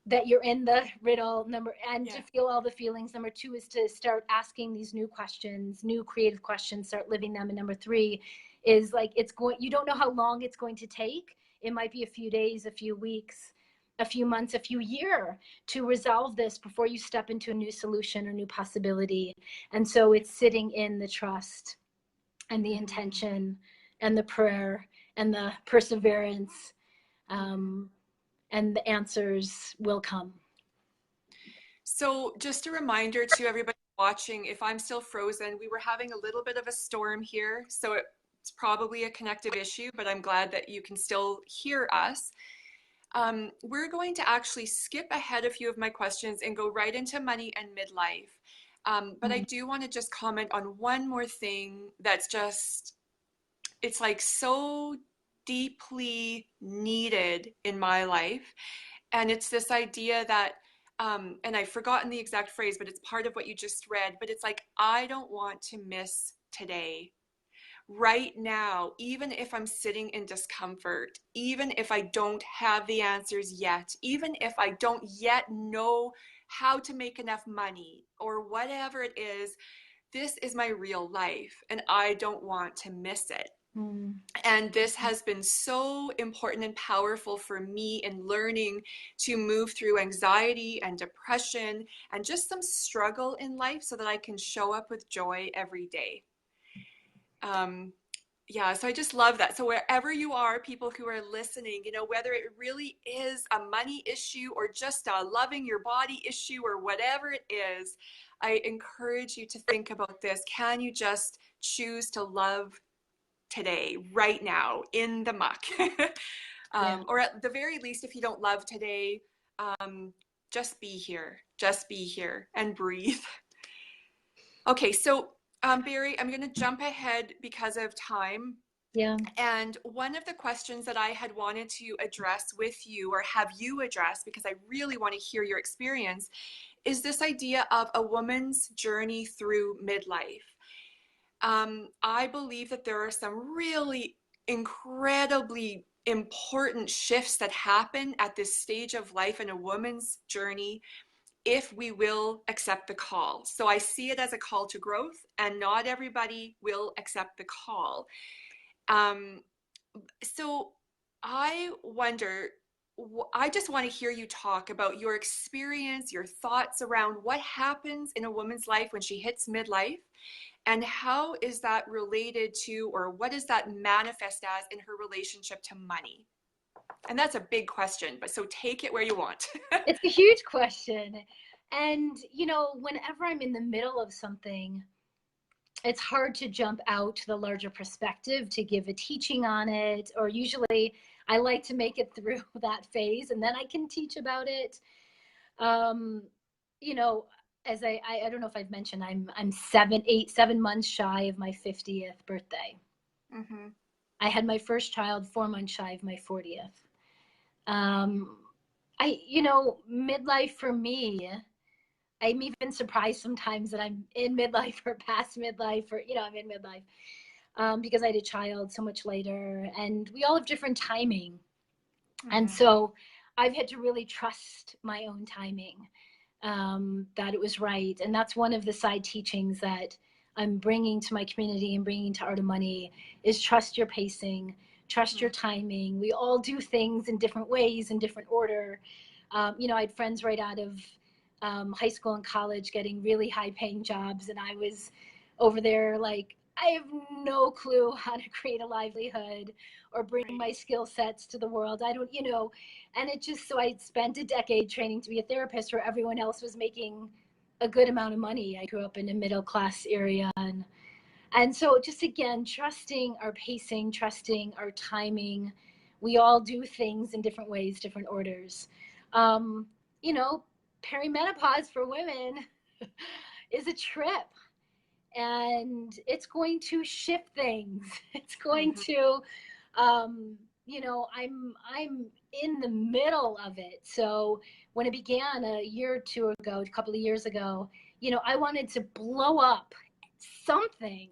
that you're in the riddle number and to Yeah. feel all the feelings. Number two is to start asking these new questions, new creative questions, start living them. And number three is like you don't know how long it's going to take. It might be a few days, a few weeks, a few months, a few year to resolve this before you step into a new solution or new possibility. And so it's sitting in the trust and the Hmm. intention and the prayer and the perseverance, Hmm. um, and the answers will come. So, just a reminder to everybody watching, if I'm still frozen, we were having a little bit of a storm here, so it's probably a connective issue, but I'm glad that you can still hear us. We're going to actually skip ahead a few of my questions and go right into money and midlife. But I Mm. do want to just comment on one more thing that's just, it's like so deeply needed in my life. And it's this idea that, and I've forgotten the exact phrase, but it's part of what you just read, but it's like, I don't want to miss today. Right now, even if I'm sitting in discomfort, even if I don't have the answers yet, even if I don't yet know how to make enough money or whatever it is, this is my real life and I don't want to miss it. Mm. And this has been so important and powerful for me in learning to move through anxiety and depression and just some struggle in life so that I can show up with joy every day. Um, yeah, so I just love that. So wherever you are, people who are listening, whether it really is a money issue or just a loving your body issue or whatever it is, I encourage you to think about this. Can you just choose to love today, right now, in the muck? Yeah. Or at the very least, if you don't love today, just be here. Just be here and breathe. Okay, so Barry, I'm going to jump ahead because of time. Yeah. And one of the questions that I had wanted to address with you or have you address, because I really want to hear your experience, is this idea of a woman's journey through midlife. I believe that there are some really incredibly important shifts that happen at this stage of life in a woman's journey if we will accept the call. So I see it as a call to growth, and not everybody will accept the call. Um, so I wonder. I just want to hear you talk about your experience, your thoughts around what happens in a woman's life when she hits midlife, and how is that related to, or what does that manifest as in her relationship to money? And that's a big question, but so take it where you want. It's a huge question. And, whenever I'm in the middle of something, it's hard to jump out to the larger perspective to give a teaching on it. Or usually I like to make it through that phase and then I can teach about it. Um, you know, as I don't know if I've mentioned, I'm 7 months shy of my 50th birthday. Mm-hmm. I had my first child 4 months shy of my 40th. Um, midlife for me, I'm even surprised sometimes that I'm in midlife or past midlife, or I'm in midlife, because I had a child so much later, and we all have different timing. And Mm-hmm. so I've had to really trust my own timing, that it was right. And that's one of the side teachings that I'm bringing to my community and bringing to Art of Money is trust your pacing, trust Mm-hmm. your timing. We all do things in different ways, in different order. I had friends right out of high school and college getting really high paying jobs. And I was over there like, I have no clue how to create a livelihood or bring Right. my skill sets to the world. I don't, and it just, so I spent a decade training to be a therapist where everyone else was making a good amount of money. I grew up in a middle class area, and so just again, trusting our pacing, trusting our timing. We all do things in different ways, different orders. Um, you know, Perimenopause for women is a trip, and it's going to shift things. It's going Mm-hmm. to, I'm in the middle of it. So when it began a year or two ago, a couple of years ago, I wanted to blow up something.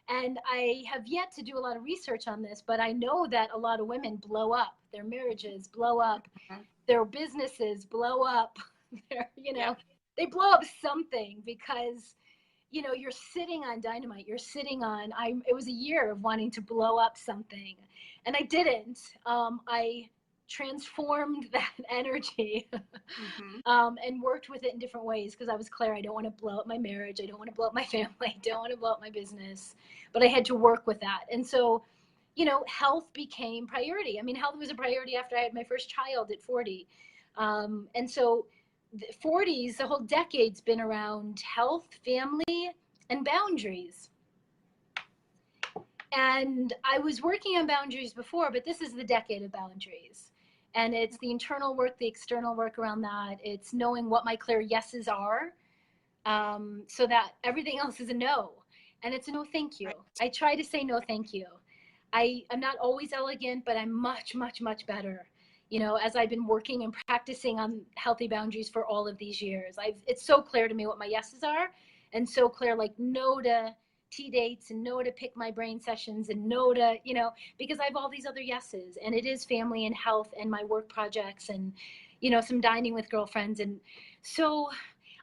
And I have yet to do a lot of research on this, but I know that a lot of women blow up, their marriages blow up, Mm-hmm. their businesses blow up, their, Yeah. they blow up something because you're sitting on dynamite. You're sitting on, it was a year of wanting to blow up something. And I didn't. I transformed that energy, Mm-hmm. and worked with it in different ways because I was clear. I don't want to blow up my marriage. I don't want to blow up my family. I don't want to blow up my business. But I had to work with that. And so, health became priority. I mean, health was a priority after I had my first child at 40. And so, the 40s, the whole decade's been around health, family, and boundaries. And I was working on boundaries before, but this is the decade of boundaries. And it's the internal work, the external work around that. It's knowing what my clear yeses are, so that everything else is a no. And it's a no thank you. Right. I try to say no thank you. I'm not always elegant, but I'm much, much, much better. As I've been working and practicing on healthy boundaries for all of these years, it's so clear to me what my yeses are, and so clear, like no to tea dates and no to pick my brain sessions and no to, because I have all these other yeses, and it is family and health and my work projects and, some dining with girlfriends. And so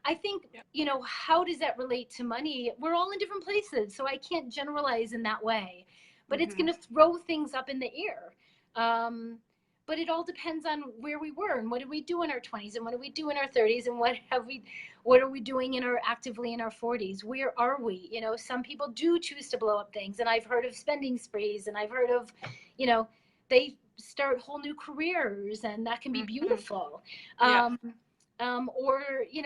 I think, Yeah. how does that relate to money? We're all in different places, so I can't generalize in that way, but it's Mm-hmm. going to throw things up in the air. But it all depends on where we were and what did we do in our 20s and what did we do in our 30s and what are we doing actively in our 40s? Where are we? Some people do choose to blow up things, and I've heard of spending sprees, and I've heard of, they start whole new careers, and that can be Mm-hmm. beautiful. Yeah. Or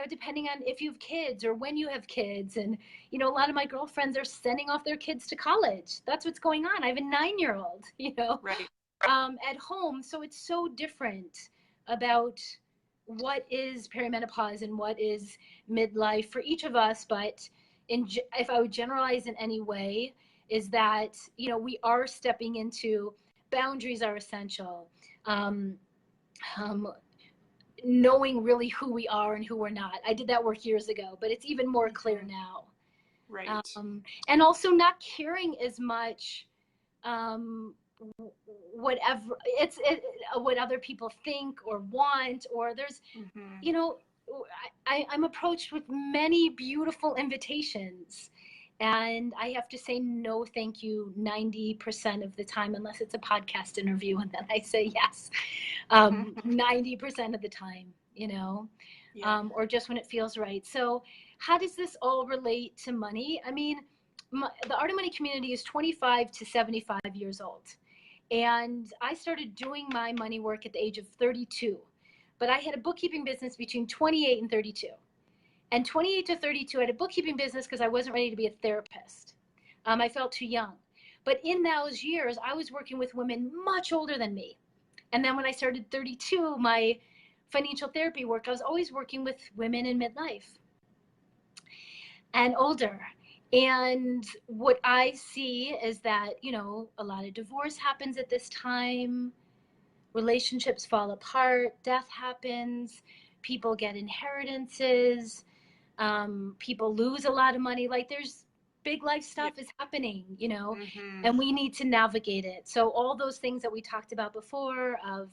depending on if you have kids or when you have kids. And a lot of my girlfriends are sending off their kids to college. That's what's going on. I have a 9-year-old Right. at home. So it's so different about what is perimenopause and what is midlife for each of us. But if I would generalize in any way, is that we are stepping into, boundaries are essential. um, um, Knowing really who we are and who we're not. I did that work years ago, but it's even more clear Mm-hmm. now. Right. And also not caring as much, whatever what other people think or want, or there's, Mm-hmm. you know, I'm approached with many beautiful invitations, And I have to say no, thank you 90% of the time, unless it's a podcast interview, and then I say yes 90% of the time, Yeah. or just when it feels right. So, how does this all relate to money? I mean, the Art of Money community is 25 to 75 years old. And I started doing my money work at the age of 32. But I had a bookkeeping business between 28 and 32. And 28 to 32, I had a bookkeeping business because I wasn't ready to be a therapist. I felt too young. But in those years, I was working with women much older than me. And then when I started 32, my financial therapy work, I was always working with women in midlife and older. And what I see is that, a lot of divorce happens at this time, relationships fall apart, death happens, people get inheritances, people lose a lot of money. Like there's big life Yeah. stuff is happening, Mm-hmm. and we need to navigate it. So all those things that we talked about before of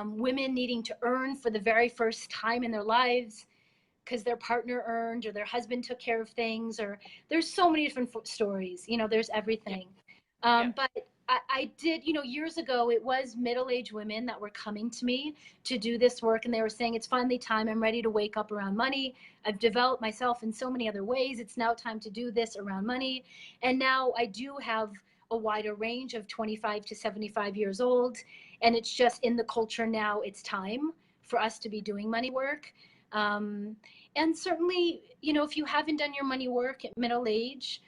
women needing to earn for the very first time in their lives because their partner earned or their husband took care of things, or there's so many different stories, there's Yeah. everything. Yeah. But I did, years ago, it was middle-aged women that were coming to me to do this work. And they were saying, it's finally time. I'm ready to wake up around money. I've developed myself in so many other ways. It's now time to do this around money. And now I do have a wider range of 25 to 75 years old. And it's just in the culture now, it's time for us to be doing money work. Um, and certainly, if you haven't done your money work at middle age,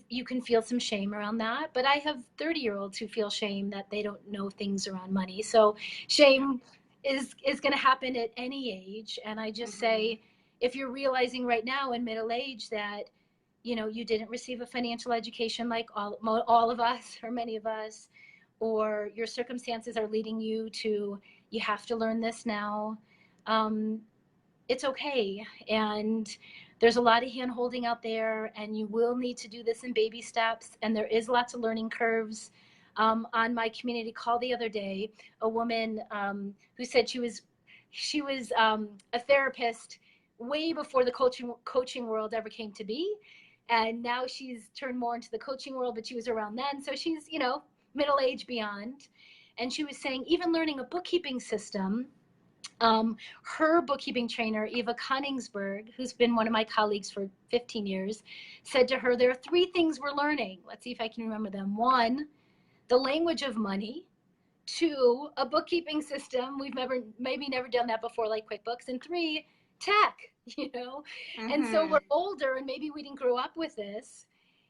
you can feel some shame around that. But I have 30-year-olds who feel shame that they don't know things around money. So Yeah. shame is going to happen at any age. And I just Mm-hmm. say, if you're realizing right now in middle age that you didn't receive a financial education like all of us or many of us, or your circumstances are leading you to you have to learn this now, um, it's okay. And there's a lot of hand holding out there, and you will need to do this in baby steps. And there is lots of learning curves. On my community call the other day, a woman who said she was a therapist way before the coaching world ever came to be, and now she's turned more into the coaching world. But she was around then, so she's middle age beyond. And she was saying even learning a bookkeeping system, her bookkeeping trainer, Eva Koningsberg, who's been one of my colleagues for 15 years, said to her, there are three things we're learning. Let's see if I can remember them. One, the language of money. Two, a bookkeeping system. We've maybe never done that before, like QuickBooks. And three, tech, you know? And so Mm-hmm. we're older and maybe we didn't grow up with this,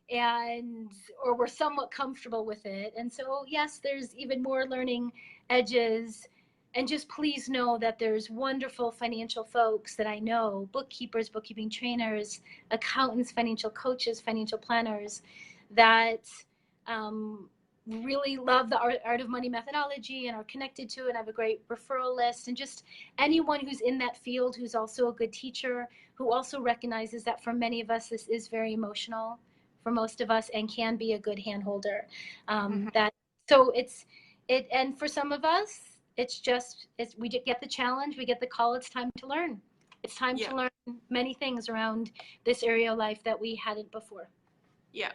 and or we're somewhat comfortable with it. And so yes, there's even more learning edges. And just please know that there's wonderful financial folks that I know, bookkeepers, bookkeeping trainers, accountants, financial coaches, financial planners, that really love the art of money methodology and are connected to it and have a great referral list. And just anyone who's in that field who's also a good teacher, who also recognizes that for many of us this is very emotional for most of us, and can be a good hand holder. Mm-hmm. That so and for some of us, we get the challenge, we get the call. It's time to learn. It's time Yeah. to learn many things around this area of life that we hadn't before. Yeah.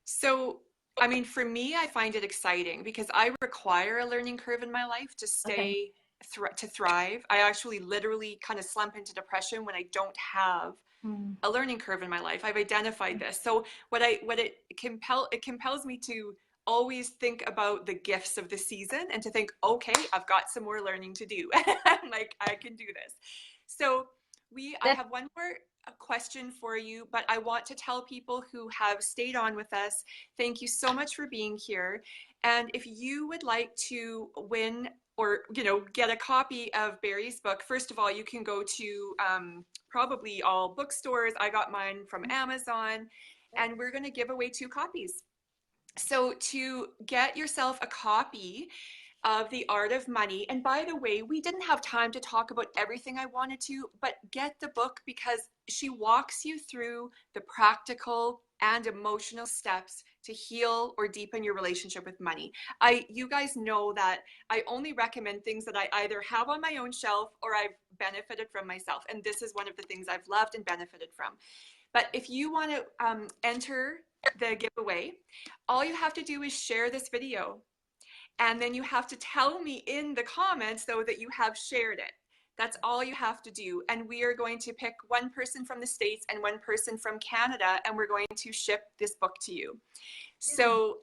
So, I mean, for me, I find it exciting because I require a learning curve in my life to Okay. stay to thrive. I actually literally kind of slump into depression when I don't have Mm. a learning curve in my life. I've identified this. So what it compels me to always think about the gifts of the season and to think, okay, I've got some more learning to do. Like I can do this. So I That have one more question for you, but I want to tell people who have stayed on with us, thank you so much for being here. And if you would like to win or get a copy of Bari's book, first of all, you can go to probably all bookstores. I got mine from Amazon, and we're going to give away 2 copies. So to get yourself a copy of The Art of Money, and by the way, we didn't have time to talk about everything I wanted to, but get the book because she walks you through the practical and emotional steps to heal or deepen your relationship with money. You guys know that I only recommend things that I either have on my own shelf or I've benefited from myself, and this is one of the things I've loved and benefited from. But if you want to enter the giveaway, all you have to do is share this video. And then you have to tell me in the comments, though, that you have shared it. That's all you have to do. And we are going to pick one person from the States and one person from Canada, and we're going to ship this book to you. So,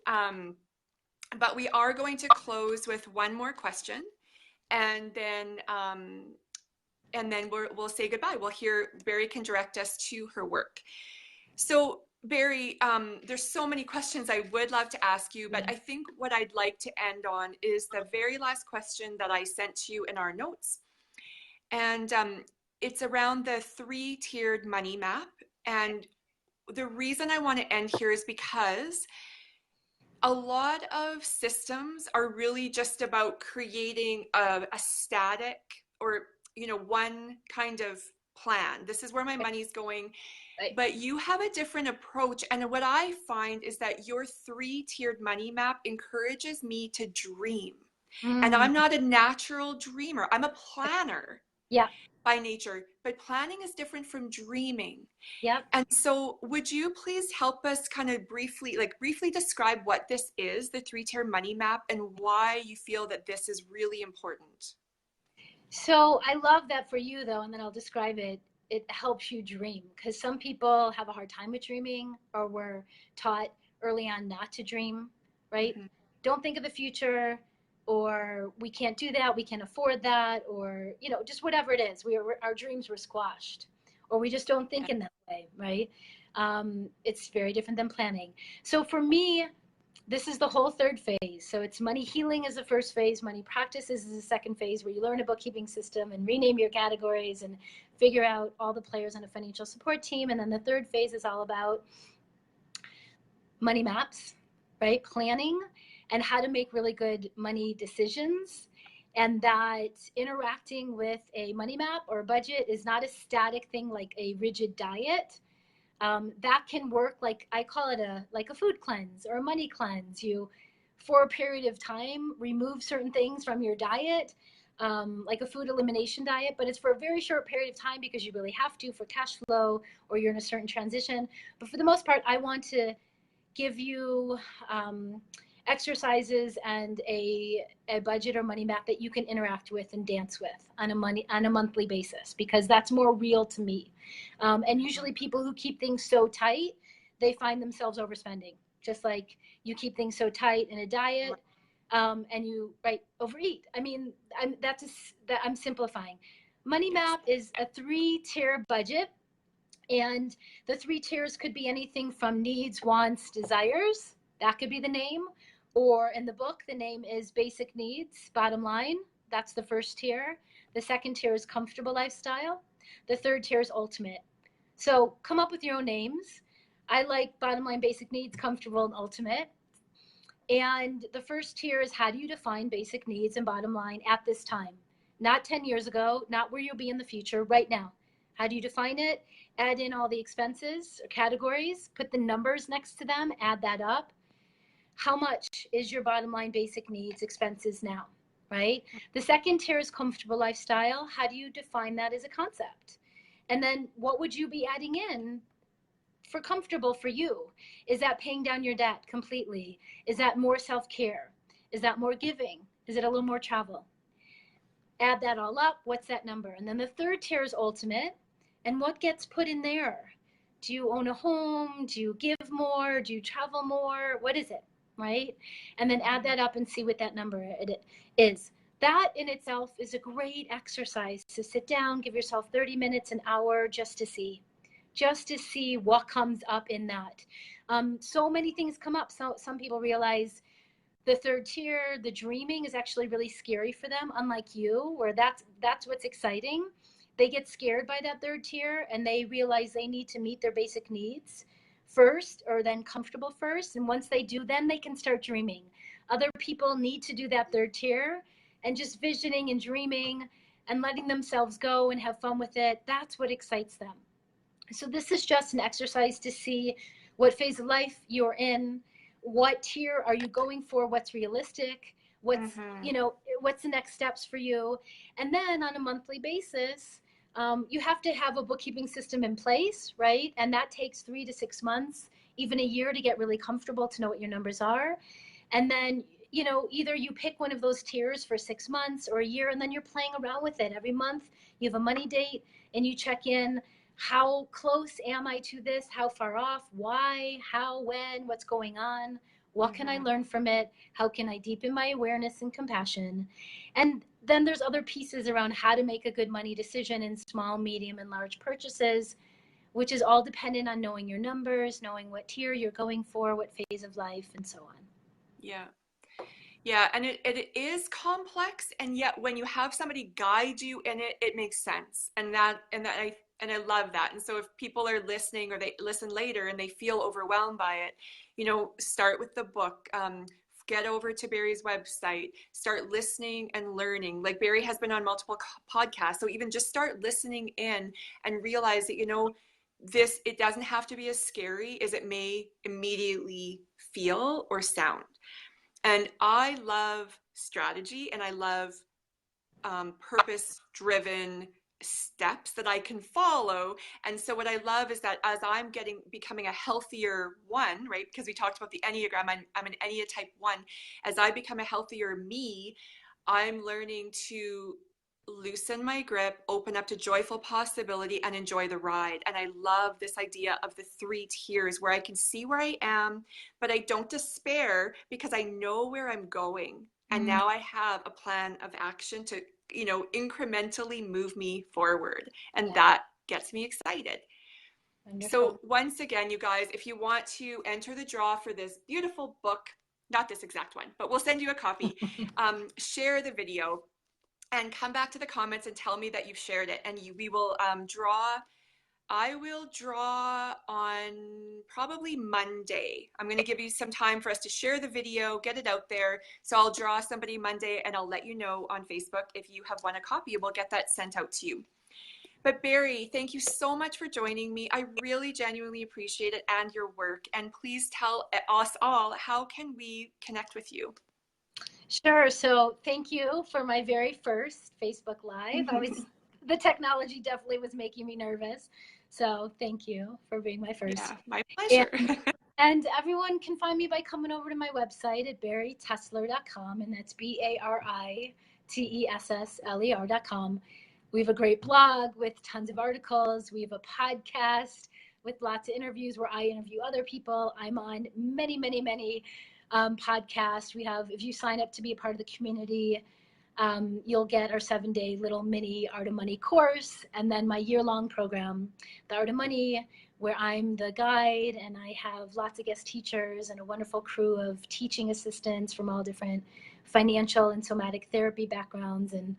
but we are going to close with one more question, and then we'll say goodbye. We'll hear, Bari can direct us to her work. So Bari, there's so many questions I would love to ask you, but I think what I'd like to end on is the very last question that I sent to you in our notes. And it's around the 3-tiered money map. And the reason I want to end here is because a lot of systems are really just about creating a static, or, one kind of plan. This is where my money's going. Right. But you have a different approach. And what I find is that your 3-tiered money map encourages me to dream. And I'm not a natural dreamer. I'm a planner. Yeah. By nature, but planning is different from dreaming. Yep. And so would you please help us kind of briefly describe what this is, the 3-tier money map, and why you feel that this is really important? So I love that for you, though, and then I'll describe it. It helps you dream, because some people have a hard time with dreaming, or were taught early on not to dream, right? Mm-hmm. Don't think of the future, or we can't do that, we can't afford that, or, just whatever it is. Our dreams were squashed, or we just don't think in that way, right? It's very different than planning. So for me, this is the whole third phase. So it's money healing is the first phase. Money practices is the second phase, where you learn a bookkeeping system and rename your categories and figure out all the players on a financial support team. And then the third phase is all about money maps, right? Planning and how to make really good money decisions. And that interacting with a money map or a budget is not a static thing like a rigid diet. That can work, like I call it a food cleanse or a money cleanse. You, for a period of time, remove certain things from your diet, like a food elimination diet, but it's for a very short period of time because you really have to for cash flow, or you're in a certain transition. But for the most part, I want to give you exercises and a budget or money map that you can interact with and dance with on a monthly basis, because that's more real to me. And usually people who keep things so tight, they find themselves overspending. Just like you keep things so tight in a diet, and you overeat. I mean, I'm simplifying. Money map is a 3-tier budget, and the 3 tiers could be anything from needs, wants, desires. That could be the name. Or in the book, the name is basic needs, bottom line. That's the first tier. The second tier is comfortable lifestyle. The third tier is ultimate. So come up with your own names. I like bottom line, basic needs, comfortable, and ultimate. And the first tier is, how do you define basic needs and bottom line at this time? Not 10 years ago, not where you'll be in the future, right now. How do you define it? Add in all the expenses or categories, put the numbers next to them, add that up. How much is your bottom line basic needs expenses now, right? The second tier is comfortable lifestyle. How do you define that as a concept? And then what would you be adding in for comfortable for you? Is that paying down your debt completely? Is that more self-care? Is that more giving? Is it a little more travel? Add that all up. What's that number? And then the third tier is ultimate. And what gets put in there? Do you own a home? Do you give more? Do you travel more? What is it? Right? And then add that up and see what that number it is. That in itself is a great exercise to sit down, give yourself 30 minutes, an hour, just to see what comes up in that. So many things come up. So some people realize the third tier, the dreaming, is actually really scary for them, unlike you, where that's what's exciting. They get scared by that third tier, and they realize they need to meet their basic needs first, or then comfortable first. And once they do, then they can start dreaming. Other people need to do that third tier, and just visioning and dreaming and letting themselves go and have fun with it. That's what excites them. So this is just an exercise to see what phase of life you're in, what tier are you going for, what's realistic, what's, what's the next steps for you. And then on a monthly basis, You have to have a bookkeeping system in place, right? And that takes 3 to 6 months, even a year, to get really comfortable, to know what your numbers are. And then, either you pick one of those tiers for 6 months or a year, and then you're playing around with it. Every month you have a money date and you check in. How close am I to this? How far off? Why? How? When? What's going on? What can I learn from it? How can I deepen my awareness and compassion? And then there's other pieces around how to make a good money decision in small, medium, and large purchases, which is all dependent on knowing your numbers, knowing what tier you're going for, what phase of life, and so on. Yeah. Yeah, and it is complex, and yet when you have somebody guide you in it, it makes sense. And I love that. And so if people are listening or they listen later and they feel overwhelmed by it, start with the book. Get over to Bari's website, start listening and learning. Like Bari has been on multiple podcasts, so even just start listening in and realize that it doesn't have to be as scary as it may immediately feel or sound. And I love strategy, and I love purpose-driven steps that I can follow. And so what I love is that as I'm becoming a healthier one, right? Because we talked about the Enneagram, I'm an Ennea type 1. As I become a healthier me, I'm learning to loosen my grip, open up to joyful possibility, and enjoy the ride. And I love this idea of the 3 tiers where I can see where I am, but I don't despair because I know where I'm going. And now I have a plan of action to, incrementally move me forward. And that gets me excited. Wonderful. So once again, you guys, if you want to enter the draw for this beautiful book, not this exact one, but we'll send you a copy, share the video and come back to the comments and tell me that you've shared it. And we will draw. I will draw on probably Monday. I'm going to give you some time for us to share the video, get it out there. So I'll draw somebody Monday and I'll let you know on Facebook if you have won a copy. We'll get that sent out to you. But Bari, thank you so much for joining me. I really genuinely appreciate it and your work. And please tell us all, how can we connect with you? Sure. So thank you for my very first Facebook Live. The technology definitely was making me nervous. So thank you for being my first. Yeah, my pleasure. And everyone can find me by coming over to my website at baritessler.com, and that's BARITESSLER.com. We have a great blog with tons of articles. We have a podcast with lots of interviews where I interview other people. I'm on many, many, many podcasts. We have, if you sign up to be a part of the community, you'll get our 7-day little mini Art of Money course, and then my year-long program, The Art of Money, where I'm the guide, and I have lots of guest teachers and a wonderful crew of teaching assistants from all different financial and somatic therapy backgrounds, and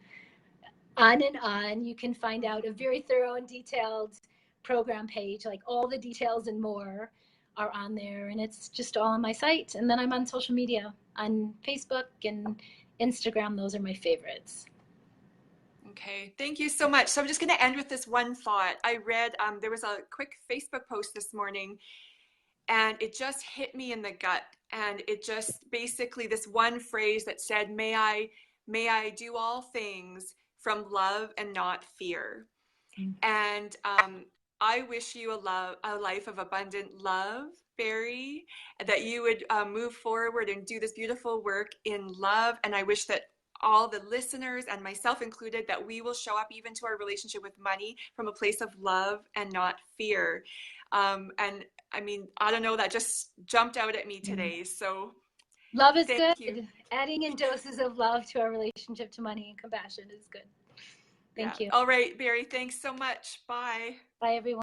on and on. You can find out a very thorough and detailed program page, like all the details and more are on there, and it's just all on my site. And then I'm on social media, on Facebook and Instagram. Those are my favorites. Okay, thank you so much. So I'm just going to end with this one thought. I read, there was a quick Facebook post this morning, and it just hit me in the gut. And it just basically, this one phrase that said, may I do all things from love and not fear. And I wish you a life of abundant love, Bari, that you would move forward and do this beautiful work in love. And I wish that all the listeners, and myself included, that we will show up even to our relationship with money from a place of love and not fear. And I mean, I don't know, that just jumped out at me today. So love is good. You. Adding in doses of love to our relationship to money and compassion is good. Thank you. All right, Bari, thanks so much. Bye. Bye, everyone.